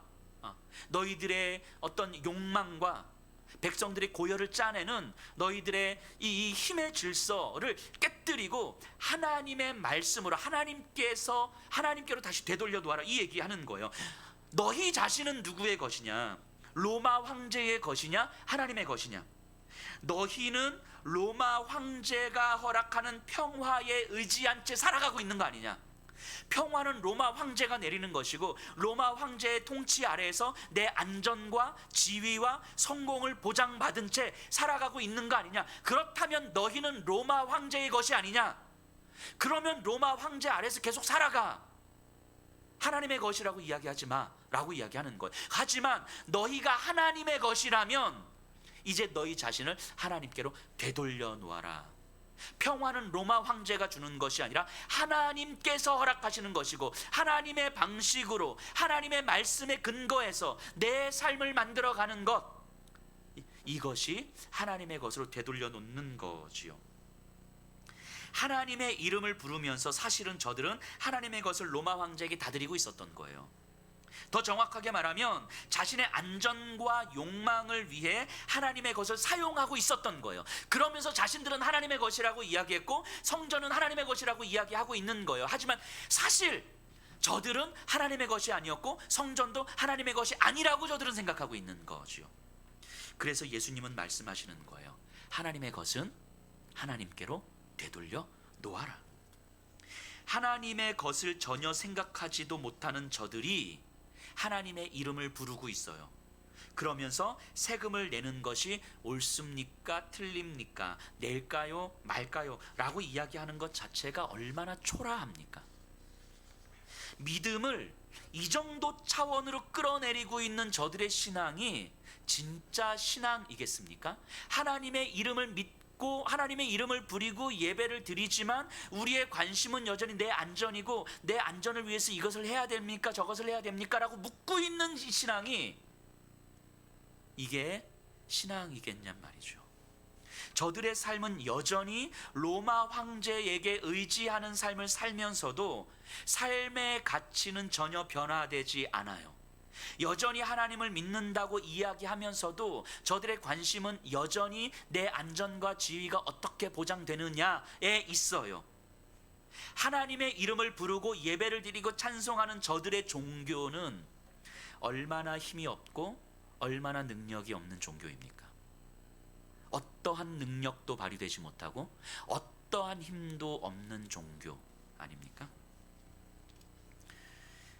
너희들의 어떤 욕망과 백성들의 고열을 짜내는 너희들의 이 힘의 질서를 깨뜨리고 하나님의 말씀으로 하나님께로 다시 되돌려 놓아라, 이 얘기하는 거예요. 너희 자신은 누구의 것이냐? 로마 황제의 것이냐? 하나님의 것이냐? 너희는 로마 황제가 허락하는 평화에 의지한 채 살아가고 있는 거 아니냐? 평화는 로마 황제가 내리는 것이고 로마 황제의 통치 아래에서 내 안전과 지위와 성공을 보장받은 채 살아가고 있는 거 아니냐? 그렇다면 너희는 로마 황제의 것이 아니냐? 그러면 로마 황제 아래에서 계속 살아가. 하나님의 것이라고 이야기하지 마라고 이야기하는 거예요. 하지만 너희가 하나님의 것이라면 이제 너희 자신을 하나님께로 되돌려 놓아라. 평화는 로마 황제가 주는 것이 아니라 하나님께서 허락하시는 것이고 하나님의 방식으로 하나님의 말씀에 근거해서 내 삶을 만들어가는 것, 이것이 하나님의 것으로 되돌려 놓는 거지요. 하나님의 이름을 부르면서 사실은 저들은 하나님의 것을 로마 황제에게 다 드리고 있었던 거예요. 더 정확하게 말하면 자신의 안전과 욕망을 위해 하나님의 것을 사용하고 있었던 거예요. 그러면서 자신들은 하나님의 것이라고 이야기했고 성전은 하나님의 것이라고 이야기하고 있는 거예요. 하지만 사실 저들은 하나님의 것이 아니었고 성전도 하나님의 것이 아니라고 저들은 생각하고 있는 거죠. 그래서 예수님은 말씀하시는 거예요. 하나님의 것은 하나님께로 되돌려 놓아라. 하나님의 것을 전혀 생각하지도 못하는 저들이 하나님의 이름을 부르고 있어요. 그러면서 세금을 내는 것이 옳습니까? 틀립니까? 낼까요? 말까요? 라고 이야기하는 것 자체가 얼마나 초라합니까? 믿음을 이 정도 차원으로 끌어내리고 있는 저들의 신앙이 진짜 신앙이겠습니까? 하나님의 이름을 믿고 하나님의 이름을 부리고 예배를 드리지만 우리의 관심은 여전히 내 안전이고 내 안전을 위해서 이것을 해야 됩니까? 저것을 해야 됩니까? 라고 묻고 있는 이 신앙이 이게 신앙이겠냔 말이죠. 저들의 삶은 여전히 로마 황제에게 의지하는 삶을 살면서도 삶의 가치는 전혀 변화되지 않아요. 여전히 하나님을 믿는다고 이야기하면서도 저들의 관심은 여전히 내 안전과 지위가 어떻게 보장되느냐에 있어요. 하나님의 이름을 부르고 예배를 드리고 찬송하는 저들의 종교는 얼마나 힘이 없고 얼마나 능력이 없는 종교입니까? 어떠한 능력도 발휘되지 못하고 어떠한 힘도 없는 종교 아닙니까?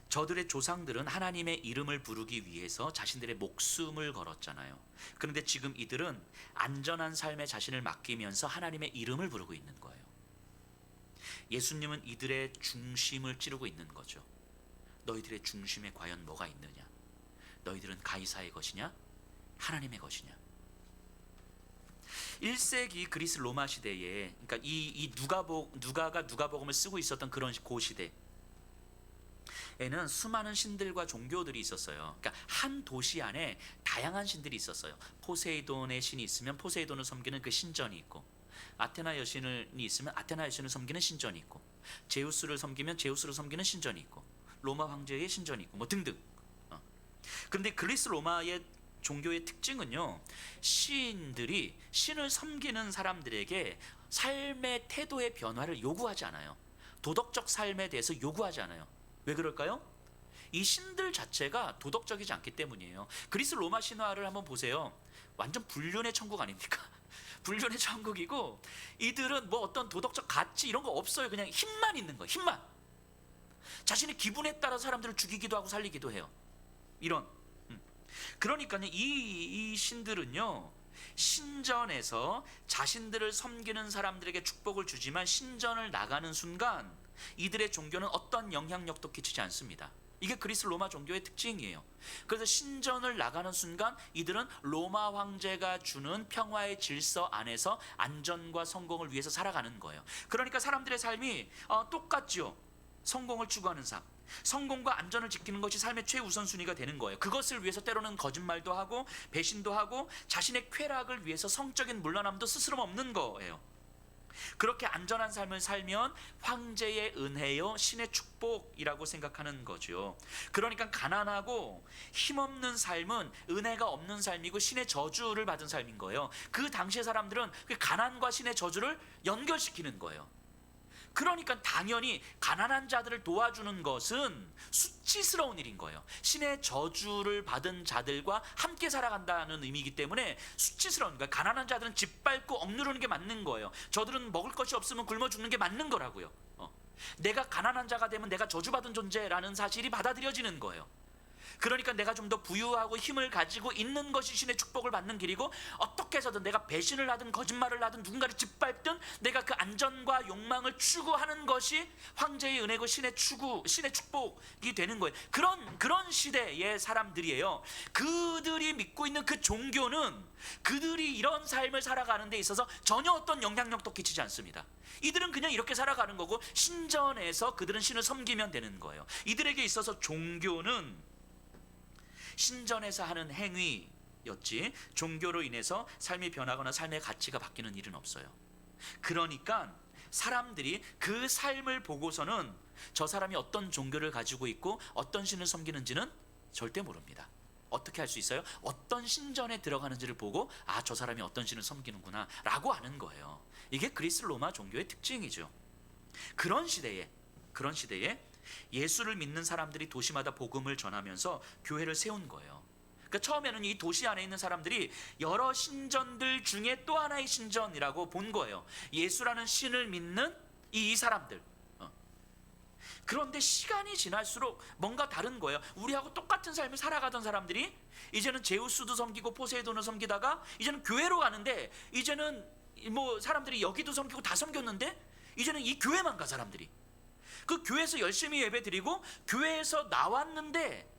저들의 조상들은 하나님의 이름을 부르기 위해서 자신들의 목숨을 걸었잖아요. 그런데 지금 이들은 안전한 삶에 자신을 맡기면서 하나님의 이름을 부르고 있는 거예요. 예수님은 이들의 중심을 찌르고 있는 거죠. 너희들의 중심에 과연 뭐가 있느냐? 너희들은 가이사의 것이냐? 하나님의 것이냐? 1세기 그리스 로마 시대에, 그러니까 이 누가가 누가복음을 쓰고 있었던 그런 고 시대에는 수많은 신들과 종교들이 있었어요. 그러니까 한 도시 안에 다양한 신들이 있었어요. 포세이돈의 신이 있으면 포세이돈을 섬기는 그 신전이 있고, 아테나 여신이 있으면 아테나 여신을 섬기는 신전이 있고, 제우스를 섬기면 제우스를 섬기는 신전이 있고, 로마 황제의 신전이 있고, 뭐 등등. 그런데 그리스 로마의 종교의 특징은요, 시인들이 신을 섬기는 사람들에게 삶의 태도의 변화를 요구하지 않아요. 도덕적 삶에 대해서 요구하지 않아요. 왜 그럴까요? 이 신들 자체가 도덕적이지 않기 때문이에요. 그리스 로마 신화를 한번 보세요. 완전 불륜의 천국 아닙니까? 불륜의 천국이고, 이들은 뭐 어떤 도덕적 가치 이런 거 없어요. 그냥 힘만 있는 거예요. 힘만. 자신의 기분에 따라 사람들을 죽이기도 하고 살리기도 해요. 이런. 그러니까요, 이 신들은요, 신전에서 자신들을 섬기는 사람들에게 축복을 주지만 신전을 나가는 순간 이들의 종교는 어떤 영향력도 끼치지 않습니다. 이게 그리스 로마 종교의 특징이에요. 그래서 신전을 나가는 순간 이들은 로마 황제가 주는 평화의 질서 안에서 안전과 성공을 위해서 살아가는 거예요. 그러니까 사람들의 삶이 똑같죠. 성공을 추구하는 삶, 성공과 안전을 지키는 것이 삶의 최우선순위가 되는 거예요. 그것을 위해서 때로는 거짓말도 하고 배신도 하고 자신의 쾌락을 위해서 성적인 물러남도 스스럼 없는 거예요. 그렇게 안전한 삶을 살면 황제의 은혜요, 신의 축복이라고 생각하는 거죠. 그러니까 가난하고 힘없는 삶은 은혜가 없는 삶이고 신의 저주를 받은 삶인 거예요. 그 당시의 사람들은 그 가난과 신의 저주를 연결시키는 거예요. 그러니까 당연히 가난한 자들을 도와주는 것은 수치스러운 일인 거예요. 신의 저주를 받은 자들과 함께 살아간다는 의미이기 때문에 수치스러운 거예요. 가난한 자들은 짓밟고 억누르는 게 맞는 거예요. 저들은 먹을 것이 없으면 굶어 죽는 게 맞는 거라고요. 내가 가난한 자가 되면 내가 저주받은 존재라는 사실이 받아들여지는 거예요. 그러니까 내가 좀 더 부유하고 힘을 가지고 있는 것이 신의 축복을 받는 길이고, 어떻게 해서든 내가 배신을 하든 거짓말을 하든 누군가를 짓밟든 내가 그 안전과 욕망을 추구하는 것이 황제의 은혜고 신의 축복이 되는 거예요. 그런 시대의 사람들이에요. 그들이 믿고 있는 그 종교는 그들이 이런 삶을 살아가는 데 있어서 전혀 어떤 영향력도 끼치지 않습니다. 이들은 그냥 이렇게 살아가는 거고, 신전에서 그들은 신을 섬기면 되는 거예요. 이들에게 있어서 종교는 신전에서 하는 행위, 였지 종교로 인해서 삶이 변하거나 삶의 가치가 바뀌는 일은 없어요. 그러니까 사람들이 그 삶을 보고서는 저 사람이 어떤 종교를 가지고 있고 어떤 신을 섬기는지는 절대 모릅니다. 어떻게 할 수 있어요? 어떤 신전에 들어가는지를 보고 아, 저 사람이 어떤 신을 섬기는구나 라고 아는 거예요. 이게 그리스 로마 종교의 특징이죠. 그런 시대에 예수를 믿는 사람들이 도시마다 복음을 전하면서 교회를 세운 거예요. 그러니까 처음에는 이 도시 안에 있는 사람들이 여러 신전들 중에 또 하나의 신전이라고 본 거예요. 예수라는 신을 믿는 이 사람들. 그런데 시간이 지날수록 뭔가 다른 거예요. 우리하고 똑같은 삶을 살아가던 사람들이 이제는 제우스도 섬기고 포세이돈을 섬기다가 이제는 교회로 가는데, 이제는 뭐 사람들이 여기도 섬기고 다 섬겼는데 이제는 이 교회만 가 사람들이. 그 교회에서 열심히 예배 드리고 교회에서 나왔는데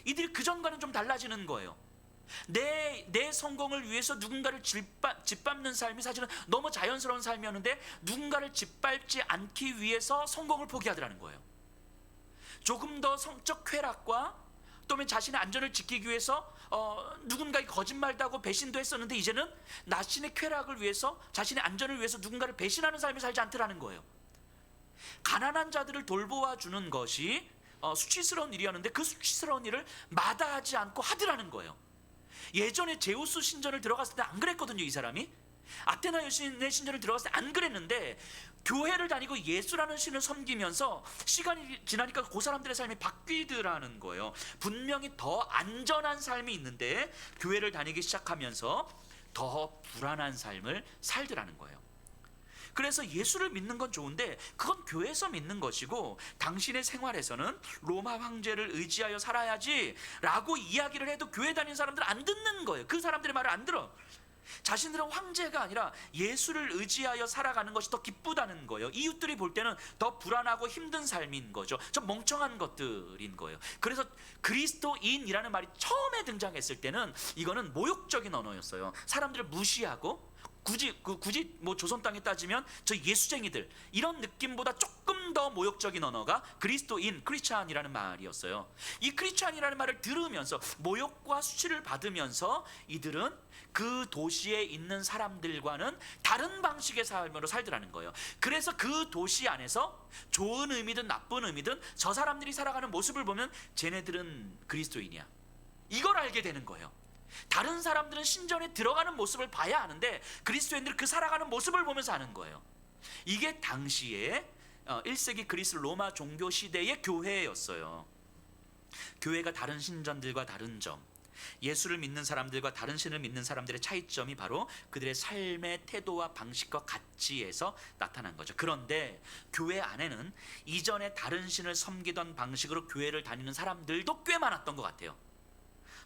이들이 그전과는 좀 달라지는 거예요. 내 성공을 위해서 누군가를 짓밟는 삶이 사실은 너무 자연스러운 삶이었는데 누군가를 짓밟지 않기 위해서 성공을 포기하더라는 거예요. 조금 더 성적 쾌락과 또는 자신의 안전을 지키기 위해서 누군가의 거짓말도 하고 배신도 했었는데 이제는 자신의 쾌락을 위해서, 자신의 안전을 위해서 누군가를 배신하는 삶을 살지 않더라는 거예요. 가난한 자들을 돌보아 주는 것이 수치스러운 일이었는데 그 수치스러운 일을 마다하지 않고 하더라는 거예요. 예전에 제우스 신전을 들어갔을 때 안 그랬거든요. 이 사람이 아테나 여신의 신전을 들어갔을 때 안 그랬는데 교회를 다니고 예수라는 신을 섬기면서 시간이 지나니까 그 사람들의 삶이 바뀌더라는 거예요. 분명히 더 안전한 삶이 있는데 교회를 다니기 시작하면서 더 불안한 삶을 살더라는 거예요. 그래서 예수를 믿는 건 좋은데 그건 교회에서 믿는 것이고 당신의 생활에서는 로마 황제를 의지하여 살아야지 라고 이야기를 해도 교회 다니는 사람들은 안 듣는 거예요. 그 사람들의 말을 안 들어. 자신들은 황제가 아니라 예수를 의지하여 살아가는 것이 더 기쁘다는 거예요. 이웃들이 볼 때는 더 불안하고 힘든 삶인 거죠. 좀 멍청한 것들인 거예요. 그래서 그리스도인이라는 말이 처음에 등장했을 때는 이거는 모욕적인 언어였어요. 사람들을 무시하고 굳이 뭐 조선 땅에 따지면 저 예수쟁이들 이런 느낌보다 조금 더 모욕적인 언어가 그리스도인, 크리스찬이라는 말이었어요. 이 크리스찬이라는 말을 들으면서 모욕과 수치를 받으면서 이들은 그 도시에 있는 사람들과는 다른 방식의 삶으로 살더라는 거예요. 그래서 그 도시 안에서 좋은 의미든 나쁜 의미든 저 사람들이 살아가는 모습을 보면 쟤네들은 그리스도인이야, 이걸 알게 되는 거예요. 다른 사람들은 신전에 들어가는 모습을 봐야 아는데 그리스도인들은 그 살아가는 모습을 보면서 아는 거예요. 이게 당시에 1세기 그리스 로마 종교 시대의 교회였어요. 교회가 다른 신전들과 다른 점, 예수를 믿는 사람들과 다른 신을 믿는 사람들의 차이점이 바로 그들의 삶의 태도와 방식과 가치에서 나타난 거죠. 그런데 교회 안에는 이전에 다른 신을 섬기던 방식으로 교회를 다니는 사람들도 꽤 많았던 것 같아요.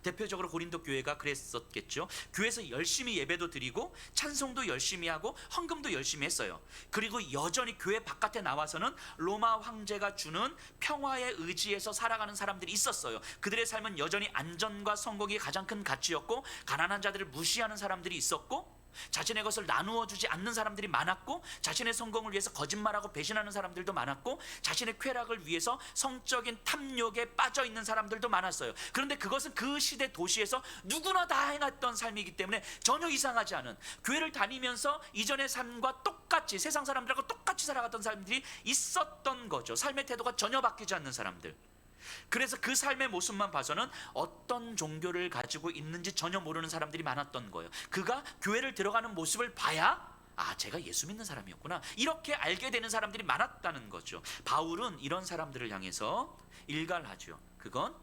대표적으로 고린도 교회가 그랬었겠죠. 교회에서 열심히 예배도 드리고 찬송도 열심히 하고 헌금도 열심히 했어요. 그리고 여전히 교회 바깥에 나와서는 로마 황제가 주는 평화에 의지해서 살아가는 사람들이 있었어요. 그들의 삶은 여전히 안전과 성공이 가장 큰 가치였고 가난한 자들을 무시하는 사람들이 있었고 자신의 것을 나누어 주지 않는 사람들이 많았고 자신의 성공을 위해서 거짓말하고 배신하는 사람들도 많았고 자신의 쾌락을 위해서 성적인 탐욕에 빠져 있는 사람들도 많았어요. 그런데 그것은 그 시대 도시에서 누구나 다 행했던 삶이기 때문에 전혀 이상하지 않은, 교회를 다니면서 이전의 삶과 똑같이 세상 사람들하고 똑같이 살아갔던 사람들이 있었던 거죠. 삶의 태도가 전혀 바뀌지 않는 사람들. 그래서 그 삶의 모습만 봐서는 어떤 종교를 가지고 있는지 전혀 모르는 사람들이 많았던 거예요. 그가 교회를 들어가는 모습을 봐야 아, 제가 예수 믿는 사람이었구나, 이렇게 알게 되는 사람들이 많았다는 거죠. 바울은 이런 사람들을 향해서 일갈하죠. 그건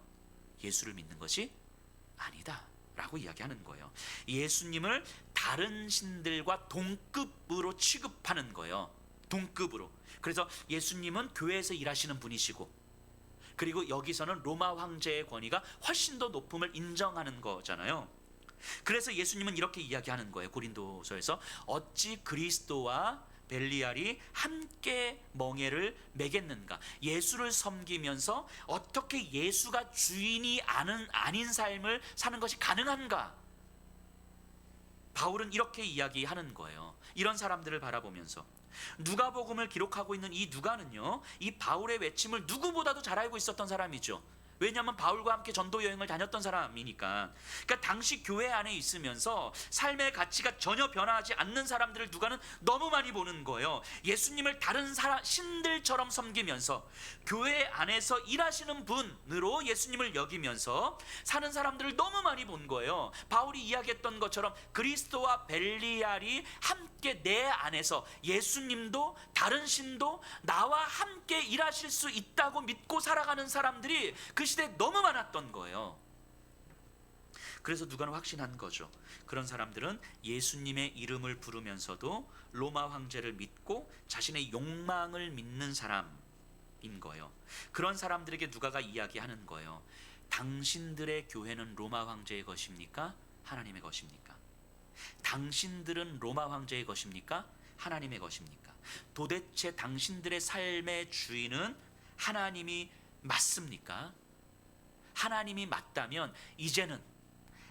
예수를 믿는 것이 아니다 라고 이야기하는 거예요. 예수님을 다른 신들과 동급으로 취급하는 거예요. 동급으로. 그래서 예수님은 교회에서 일하시는 분이시고 그리고 여기서는 로마 황제의 권위가 훨씬 더 높음을 인정하는 거잖아요. 그래서 예수님은 이렇게 이야기하는 거예요. 고린도서에서 어찌 그리스도와 벨리알이 함께 멍에를 매겠는가. 예수를 섬기면서 어떻게 예수가 주인이 아닌 삶을 사는 것이 가능한가. 바울은 이렇게 이야기하는 거예요. 이런 사람들을 바라보면서 누가복음을 기록하고 있는 이 누가는요, 이 바울의 외침을 누구보다도 잘 알고 있었던 사람이죠. 왜냐하면 바울과 함께 전도 여행을 다녔던 사람이니까. 그러니까 당시 교회 안에 있으면서 삶의 가치가 전혀 변화하지 않는 사람들을 누가는 너무 많이 보는 거예요. 예수님을 다른 신들처럼 섬기면서 교회 안에서 일하시는 분으로 예수님을 여기면서 사는 사람들을 너무 많이 본 거예요. 바울이 이야기했던 것처럼 그리스도와 벨리알이 함께 내 안에서 예수님도 다른 신도 나와 함께 일하실 수 있다고 믿고 살아가는 사람들이 그 시대에 너무 많았던 거예요. 그래서 누가는 확신한 거죠. 그런 사람들은 예수님의 이름을 부르면서도 로마 황제를 믿고 자신의 욕망을 믿는 사람인 거예요. 그런 사람들에게 누가가 이야기하는 거예요. 당신들의 교회는 로마 황제의 것입니까? 하나님의 것입니까? 당신들은 로마 황제의 것입니까? 하나님의 것입니까? 도대체 당신들의 삶의 주인은 하나님이 맞습니까? 하나님이 맞다면 이제는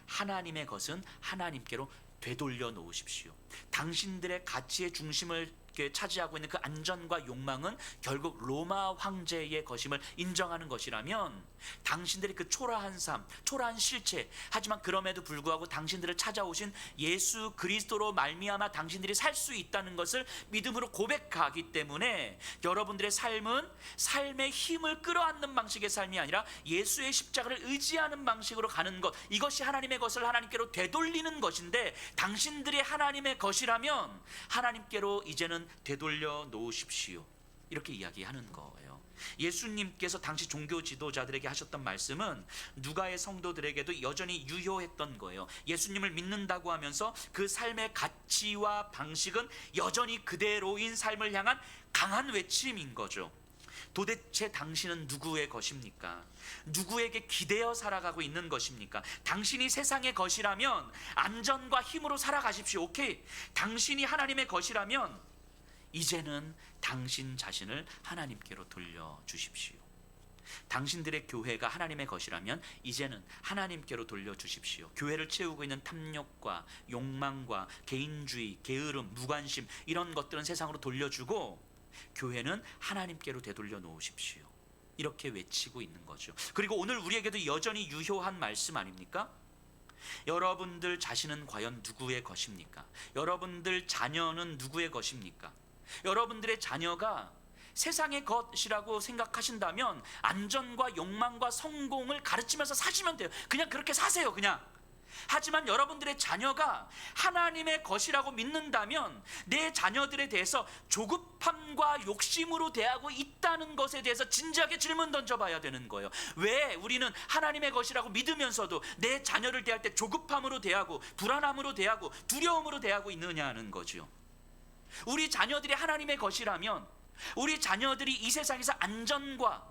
하나님의 것은 하나님께로 되돌려 놓으십시오. 당신들의 가치의 중심을 차지하고 있는 그 안전과 욕망은 결국 로마 황제의 것임을 인정하는 것이라면 당신들의 그 초라한 삶, 초라한 실체, 하지만 그럼에도 불구하고 당신들을 찾아오신 예수 그리스도로 말미암아 당신들이 살 수 있다는 것을 믿음으로 고백하기 때문에 여러분들의 삶은 삶의 힘을 끌어안는 방식의 삶이 아니라 예수의 십자가를 의지하는 방식으로 가는 것, 이것이 하나님의 것을 하나님께로 되돌리는 것인데, 당신들이 하나님의 것이라면 하나님께로 이제는 되돌려 놓으십시오, 이렇게 이야기하는 거예요. 예수님께서 당시 종교 지도자들에게 하셨던 말씀은 누가의 성도들에게도 여전히 유효했던 거예요. 예수님을 믿는다고 하면서 그 삶의 가치와 방식은 여전히 그대로인 삶을 향한 강한 외침인 거죠. 도대체 당신은 누구의 것입니까? 누구에게 기대어 살아가고 있는 것입니까? 당신이 세상의 것이라면 안전과 힘으로 살아가십시오. 오케이. 당신이 하나님의 것이라면 이제는 당신 자신을 하나님께로 돌려주십시오. 당신들의 교회가 하나님의 것이라면 이제는 하나님께로 돌려주십시오. 교회를 채우고 있는 탐욕과 욕망과 개인주의, 게으름, 무관심, 이런 것들은 세상으로 돌려주고 교회는 하나님께로 되돌려 놓으십시오, 이렇게 외치고 있는 거죠. 그리고 오늘 우리에게도 여전히 유효한 말씀 아닙니까? 여러분들 자신은 과연 누구의 것입니까? 여러분들 자녀는 누구의 것입니까? 여러분들의 자녀가 세상의 것이라고 생각하신다면 안전과 욕망과 성공을 가르치면서 사시면 돼요. 그냥 그렇게 사세요, 그냥. 하지만 여러분들의 자녀가 하나님의 것이라고 믿는다면 내 자녀들에 대해서 조급함과 욕심으로 대하고 있다는 것에 대해서 진지하게 질문 던져봐야 되는 거예요. 왜 우리는 하나님의 것이라고 믿으면서도 내 자녀를 대할 때 조급함으로 대하고 불안함으로 대하고 두려움으로 대하고 있느냐 하는 거죠. 우리 자녀들이 하나님의 것이라면 우리 자녀들이 이 세상에서 안전과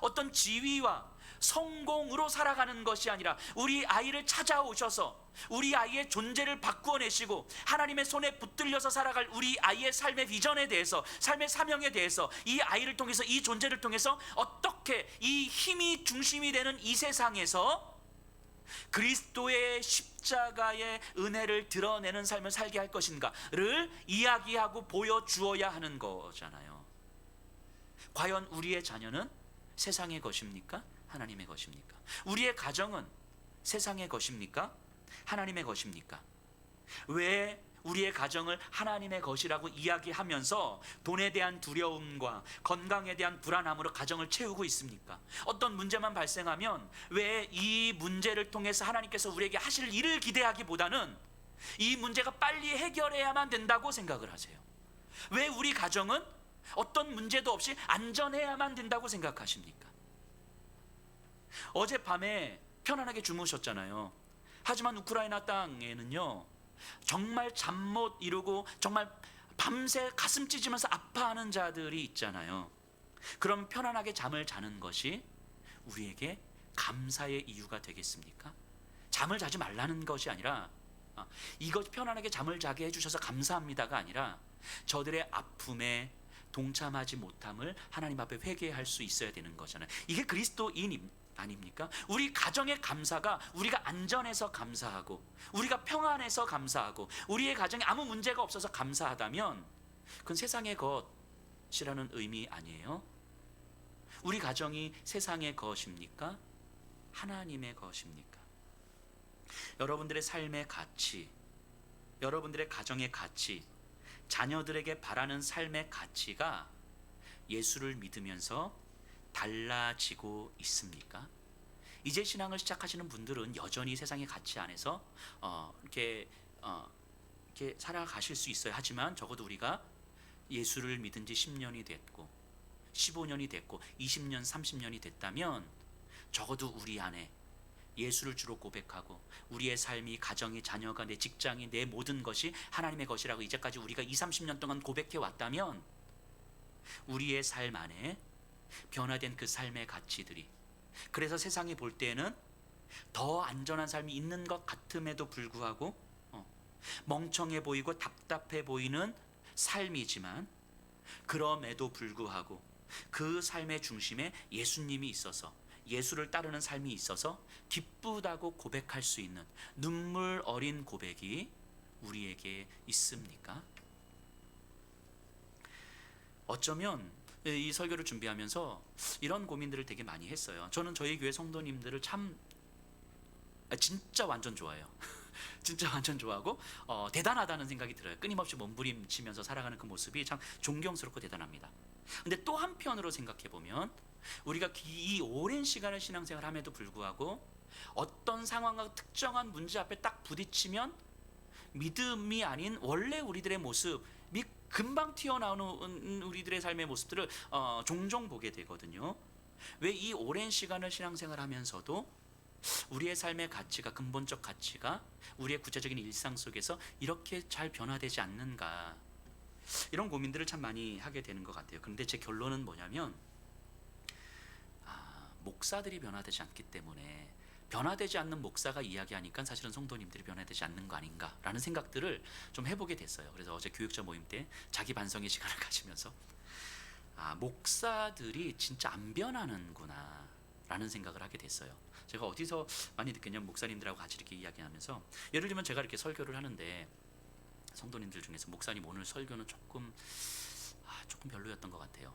어떤 지위와 성공으로 살아가는 것이 아니라 우리 아이를 찾아오셔서 우리 아이의 존재를 바꾸어내시고 하나님의 손에 붙들려서 살아갈 우리 아이의 삶의 비전에 대해서, 삶의 사명에 대해서, 이 아이를 통해서, 이 존재를 통해서 어떻게 이 힘이 중심이 되는 이 세상에서 그리스도의 십자가의 은혜를 드러내는 삶을 살게 할 것인가를 이야기하고 보여주어야 하는 거잖아요. 과연 우리의 자녀는 세상의 것입니까? 하나님의 것입니까? 우리의 가정은 세상의 것입니까? 하나님의 것입니까? 왜 우리의 가정을 하나님의 것이라고 이야기하면서 돈에 대한 두려움과 건강에 대한 불안함으로 가정을 채우고 있습니까? 어떤 문제만 발생하면 왜 이 문제를 통해서 하나님께서 우리에게 하실 일을 기대하기보다는 이 문제가 빨리 해결해야만 된다고 생각을 하세요? 왜 우리 가정은 어떤 문제도 없이 안전해야만 된다고 생각하십니까? 어젯밤에 편안하게 주무셨잖아요. 하지만 우크라이나 땅에는요, 정말 잠 못 이루고 정말 밤새 가슴 찢으면서 아파하는 자들이 있잖아요. 그럼 편안하게 잠을 자는 것이 우리에게 감사의 이유가 되겠습니까? 잠을 자지 말라는 것이 아니라 이것 편안하게 잠을 자게 해주셔서 감사합니다가 아니라 저들의 아픔에 동참하지 못함을 하나님 앞에 회개할 수 있어야 되는 거잖아요. 이게 그리스도인 아닙니까? 우리 가정의 감사가 우리가 안전해서 감사하고 우리가 평안해서 감사하고 우리의 가정에 아무 문제가 없어서 감사하다면 그건 세상의 것이라는 의미 아니에요? 우리 가정이 세상의 것입니까? 하나님의 것입니까? 여러분들의 삶의 가치, 여러분들의 가정의 가치, 자녀들에게 바라는 삶의 가치가 예수를 믿으면서 달라지고 있습니까? 이제 신앙을 시작하시는 분들은 여전히 세상의 가치 안에서 이렇게 살아가실 수 있어야 하지만, 적어도 우리가 예수를 믿은 지 10년이 됐고 15년이 됐고 20년 30년이 됐다면, 적어도 우리 안에 예수를 주로 고백하고 우리의 삶이, 가정이, 자녀가, 내 직장이, 내 모든 것이 하나님의 것이라고 이제까지 우리가 20, 30년 동안 고백해 왔다면, 우리의 삶 안에 변화된 그 삶의 가치들이, 그래서 세상이 볼 때에는 더 안전한 삶이 있는 것 같음에도 불구하고 멍청해 보이고 답답해 보이는 삶이지만, 그럼에도 불구하고 그 삶의 중심에 예수님이 있어서, 예수를 따르는 삶이 있어서 기쁘다고 고백할 수 있는 눈물 어린 고백이 우리에게 있습니까? 어쩌면 이 설교를 준비하면서 이런 고민들을 되게 많이 했어요. 저는 저희 교회 성도님들을 진짜 완전 좋아해요. 진짜 완전 좋아하고 대단하다는 생각이 들어요. 끊임없이 몸부림치면서 살아가는 그 모습이 참 존경스럽고 대단합니다. 근데 또 한편으로 생각해 보면, 우리가 이 오랜 시간을 신앙생활 함에도 불구하고 어떤 상황과 특정한 문제 앞에 딱 부딪히면 믿음이 아닌 원래 우리들의 모습이 금방 튀어나오는 우리들의 삶의 모습들을 종종 보게 되거든요. 왜 이 오랜 시간을 신앙생활 하면서도 우리의 삶의 가치가, 근본적 가치가 우리의 구체적인 일상 속에서 이렇게 잘 변화되지 않는가, 이런 고민들을 참 많이 하게 되는 것 같아요. 그런데 제 결론은 뭐냐면, 목사들이 변화되지 않기 때문에, 변화되지 않는 목사가 이야기하니까 사실은 성도님들이 변화되지 않는 거 아닌가라는 생각들을 좀 해보게 됐어요. 그래서 어제 교육자 모임 때 자기 반성의 시간을 가지면서 목사들이 진짜 안 변하는구나 라는 생각을 하게 됐어요. 제가 어디서 많이 느꼈냐면, 목사님들하고 같이 이렇게 이야기하면서, 예를 들면 제가 이렇게 설교를 하는데 성도님들 중에서 목사님 오늘 설교는 조금 별로였던 것 같아요.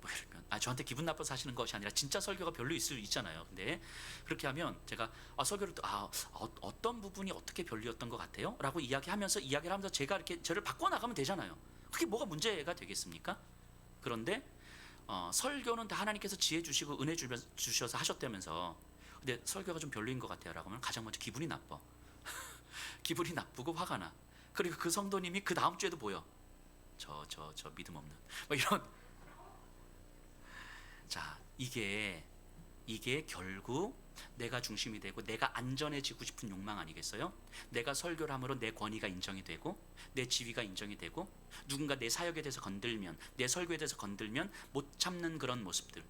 뭐 이러면 저한테 기분 나빠서 하시는 것이 아니라 진짜 설교가 별로 있잖아요. 근데 그렇게 하면 제가 설교를 어떤 부분이 어떻게 별로였던 것 같아요? 라고 이야기를 하면서 제가 이렇게 저를 바꿔나가면 되잖아요. 그게 뭐가 문제가 되겠습니까? 그런데 설교는 다 하나님께서 지혜 주시고 은혜 주셔서 하셨다면서, 근데 설교가 좀 별로인 것 같아요 라고 하면 가장 먼저 기분이 나빠. 기분이 나쁘고 화가 나. 그리고 그 성도님이 그 다음 주에도 보여. 저 믿음 없는 뭐 이런. 자, 이게 결국 내가 중심이 되고 내가 안전해지고 싶은 욕망 아니겠어요? 내가 설교를 함으로 내 권위가 인정이 되고 내 지위가 인정이 되고 누군가 내 사역에 대해서 건들면, 내 설교에 대해서 건들면 못 참는 그런 모습들.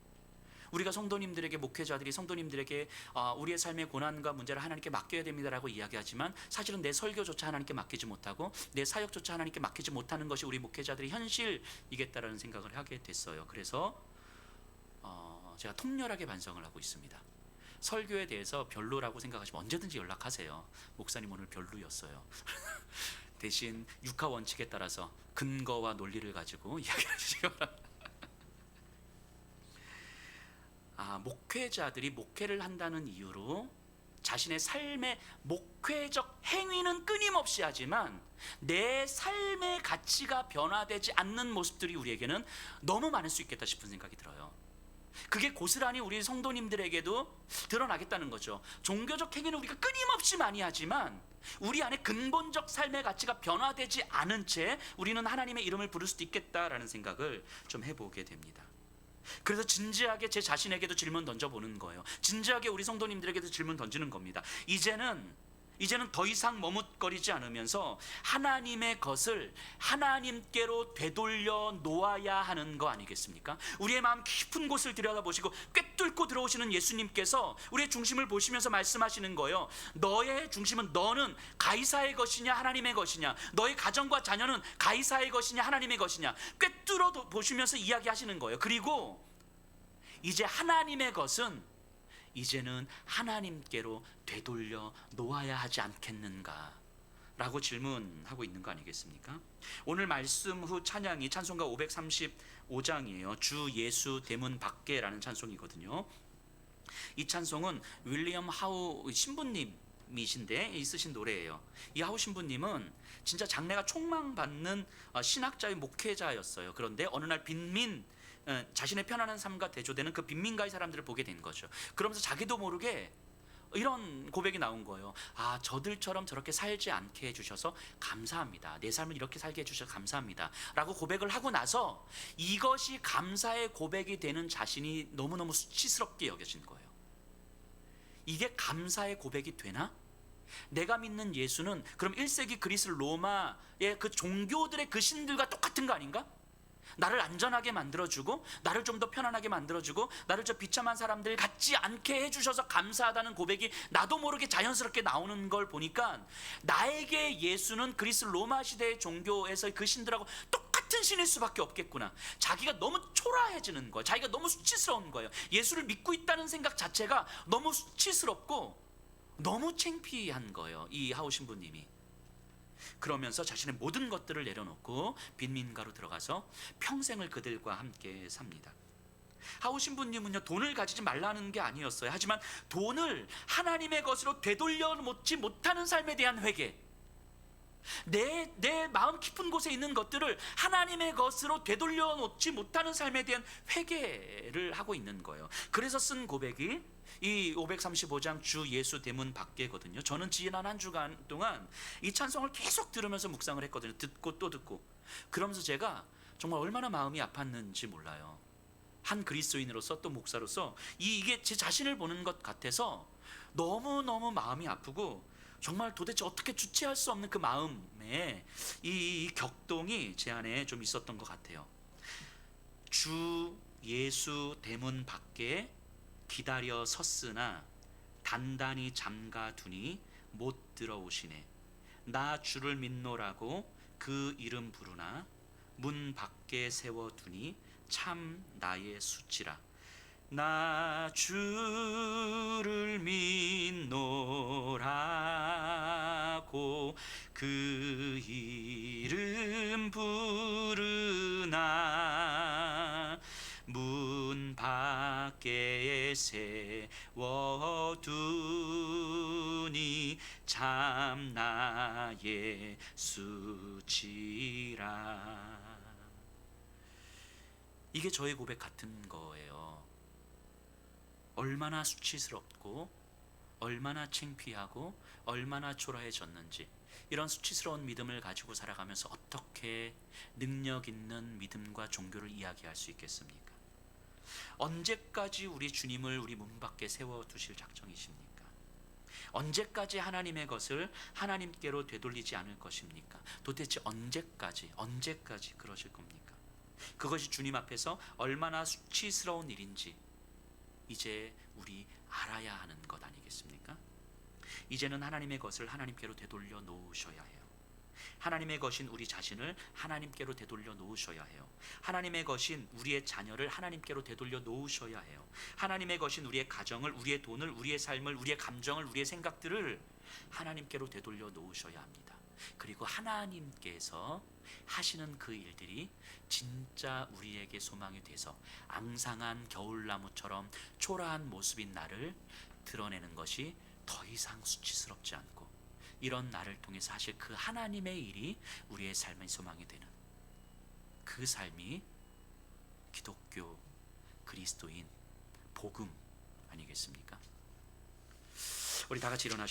우리가 성도님들에게, 목회자들이 성도님들에게 우리의 삶의 고난과 문제를 하나님께 맡겨야 됩니다라고 이야기하지만, 사실은 내 설교조차 하나님께 맡기지 못하고 내 사역조차 하나님께 맡기지 못하는 것이 우리 목회자들의 현실이겠다라는 생각을 하게 됐어요. 그래서 제가 통렬하게 반성을 하고 있습니다. 설교에 대해서 별로라고 생각하시면 언제든지 연락하세요. 목사님 오늘 별로였어요. 대신 육하 원칙에 따라서 근거와 논리를 가지고 이야기를 해주시기 바랍니다. 목회자들이 목회를 한다는 이유로 자신의 삶의 목회적 행위는 끊임없이 하지만 내 삶의 가치가 변화되지 않는 모습들이 우리에게는 너무 많을 수 있겠다 싶은 생각이 들어요. 그게 고스란히 우리 성도님들에게도 드러나겠다는 거죠. 종교적 행위는 우리가 끊임없이 많이 하지만 우리 안에 근본적 삶의 가치가 변화되지 않은 채 우리는 하나님의 이름을 부를 수도 있겠다라는 생각을 좀 해보게 됩니다. 그래서 진지하게 제 자신에게도 질문 던져보는 거예요. 진지하게 우리 성도님들에게도 질문 던지는 겁니다. 이제는 더 이상 머뭇거리지 않으면서 하나님의 것을 하나님께로 되돌려 놓아야 하는 거 아니겠습니까? 우리의 마음 깊은 곳을 들여다보시고 꿰뚫고 들어오시는 예수님께서 우리의 중심을 보시면서 말씀하시는 거예요. 너의 중심은, 너는 가이사의 것이냐 하나님의 것이냐, 너의 가정과 자녀는 가이사의 것이냐 하나님의 것이냐, 꿰뚫어 보시면서 이야기하시는 거예요. 그리고 이제 하나님의 것은 이제는 하나님께로 되돌려 놓아야 하지 않겠는가 라고 질문하고 있는 거 아니겠습니까? 오늘 말씀 후 찬양이 찬송가 535장이에요. 주 예수 대문 밖에라는 찬송이거든요. 이 찬송은 윌리엄 하우 신부님이신데 쓰신 노래예요. 이 하우 신부님은 진짜 장래가 촉망받는 신학자의 목회자였어요. 그런데 어느 날 빈민, 자신의 편안한 삶과 대조되는 그 빈민가의 사람들을 보게 된 거죠. 그러면서 자기도 모르게 이런 고백이 나온 거예요. 아, 저들처럼 저렇게 살지 않게 해주셔서 감사합니다. 내 삶을 이렇게 살게 해주셔서 감사합니다 라고 고백을 하고 나서 이것이 감사의 고백이 되는 자신이 너무너무 수치스럽게 여겨진 거예요. 이게 감사의 고백이 되나? 내가 믿는 예수는 그럼 1세기 그리스 로마의 그 종교들의 그 신들과 똑같은 거 아닌가? 나를 안전하게 만들어주고 나를 좀 더 편안하게 만들어주고 나를 저 비참한 사람들 같지 않게 해주셔서 감사하다는 고백이 나도 모르게 자연스럽게 나오는 걸 보니까 나에게 예수는 그리스 로마 시대의 종교에서의 그 신들하고 똑같은 신일 수밖에 없겠구나. 자기가 너무 초라해지는 거예요. 자기가 너무 수치스러운 거예요. 예수를 믿고 있다는 생각 자체가 너무 수치스럽고 너무 창피한 거예요. 이 하우 신부님이. 그러면서 자신의 모든 것들을 내려놓고 빈민가로 들어가서 평생을 그들과 함께 삽니다. 하우 신부님은요, 돈을 가지지 말라는 게 아니었어요. 하지만 돈을 하나님의 것으로 되돌려 놓지 못하는 삶에 대한 회개, 내 마음 깊은 곳에 있는 것들을 하나님의 것으로 되돌려 놓지 못하는 삶에 대한 회개를 하고 있는 거예요. 그래서 쓴 고백이 이 535장 주 예수 대문 밖에거든요. 저는 지난 한 주간 동안 이 찬송을 계속 들으면서 묵상을 했거든요. 듣고 또 듣고. 그러면서 제가 정말 얼마나 마음이 아팠는지 몰라요. 한 그리스도인으로서 또 목사로서 이게 제 자신을 보는 것 같아서 너무너무 마음이 아프고 정말 도대체 어떻게 주체할 수 없는 그 마음에 이 격동이 제 안에 좀 있었던 것 같아요. 주 예수 대문 밖에 기다려 섰으나 단단히 잠가두니 못 들어오시네. 나 주를 믿노라고 그 이름 부르나 문 밖에 세워두니 참 나의 수치라. 나 주를 믿노라고 그 이름 부르나 문 밖에 세워두니 참 나의 수치라. 이게 저의 고백 같은 거예요. 얼마나 수치스럽고 얼마나 창피하고 얼마나 초라해졌는지, 이런 수치스러운 믿음을 가지고 살아가면서 어떻게 능력 있는 믿음과 종교를 이야기할 수 있겠습니까? 언제까지 우리 주님을 우리 문 밖에 세워두실 작정이십니까? 언제까지 하나님의 것을 하나님께로 되돌리지 않을 것입니까? 도대체 언제까지 그러실 겁니까? 그것이 주님 앞에서 얼마나 수치스러운 일인지 이제 우리 알아야 하는 것 아니겠습니까? 이제는 하나님의 것을 하나님께로 되돌려 놓으셔야 해요. 하나님의 것인 우리 자신을 하나님께로 되돌려 놓으셔야 해요. 하나님의 것인 우리의 자녀를 하나님께로 되돌려 놓으셔야 해요. 하나님의 것인 우리의 가정을, 우리의 돈을, 우리의 삶을, 우리의 감정을, 우리의 생각들을 하나님께로 되돌려 놓으셔야 합니다. 그리고 하나님께서 하시는 그 일들이 진짜 우리에게 소망이 돼서 앙상한 겨울나무처럼 초라한 모습인 나를 드러내는 것이 더 이상 수치스럽지 않고, 이런 나를 통해서 하실 그 하나님의 일이 우리의 삶의 소망이 되는 그 삶이 기독교, 그리스도인, 복음 아니겠습니까? 우리 다 같이 일어나셔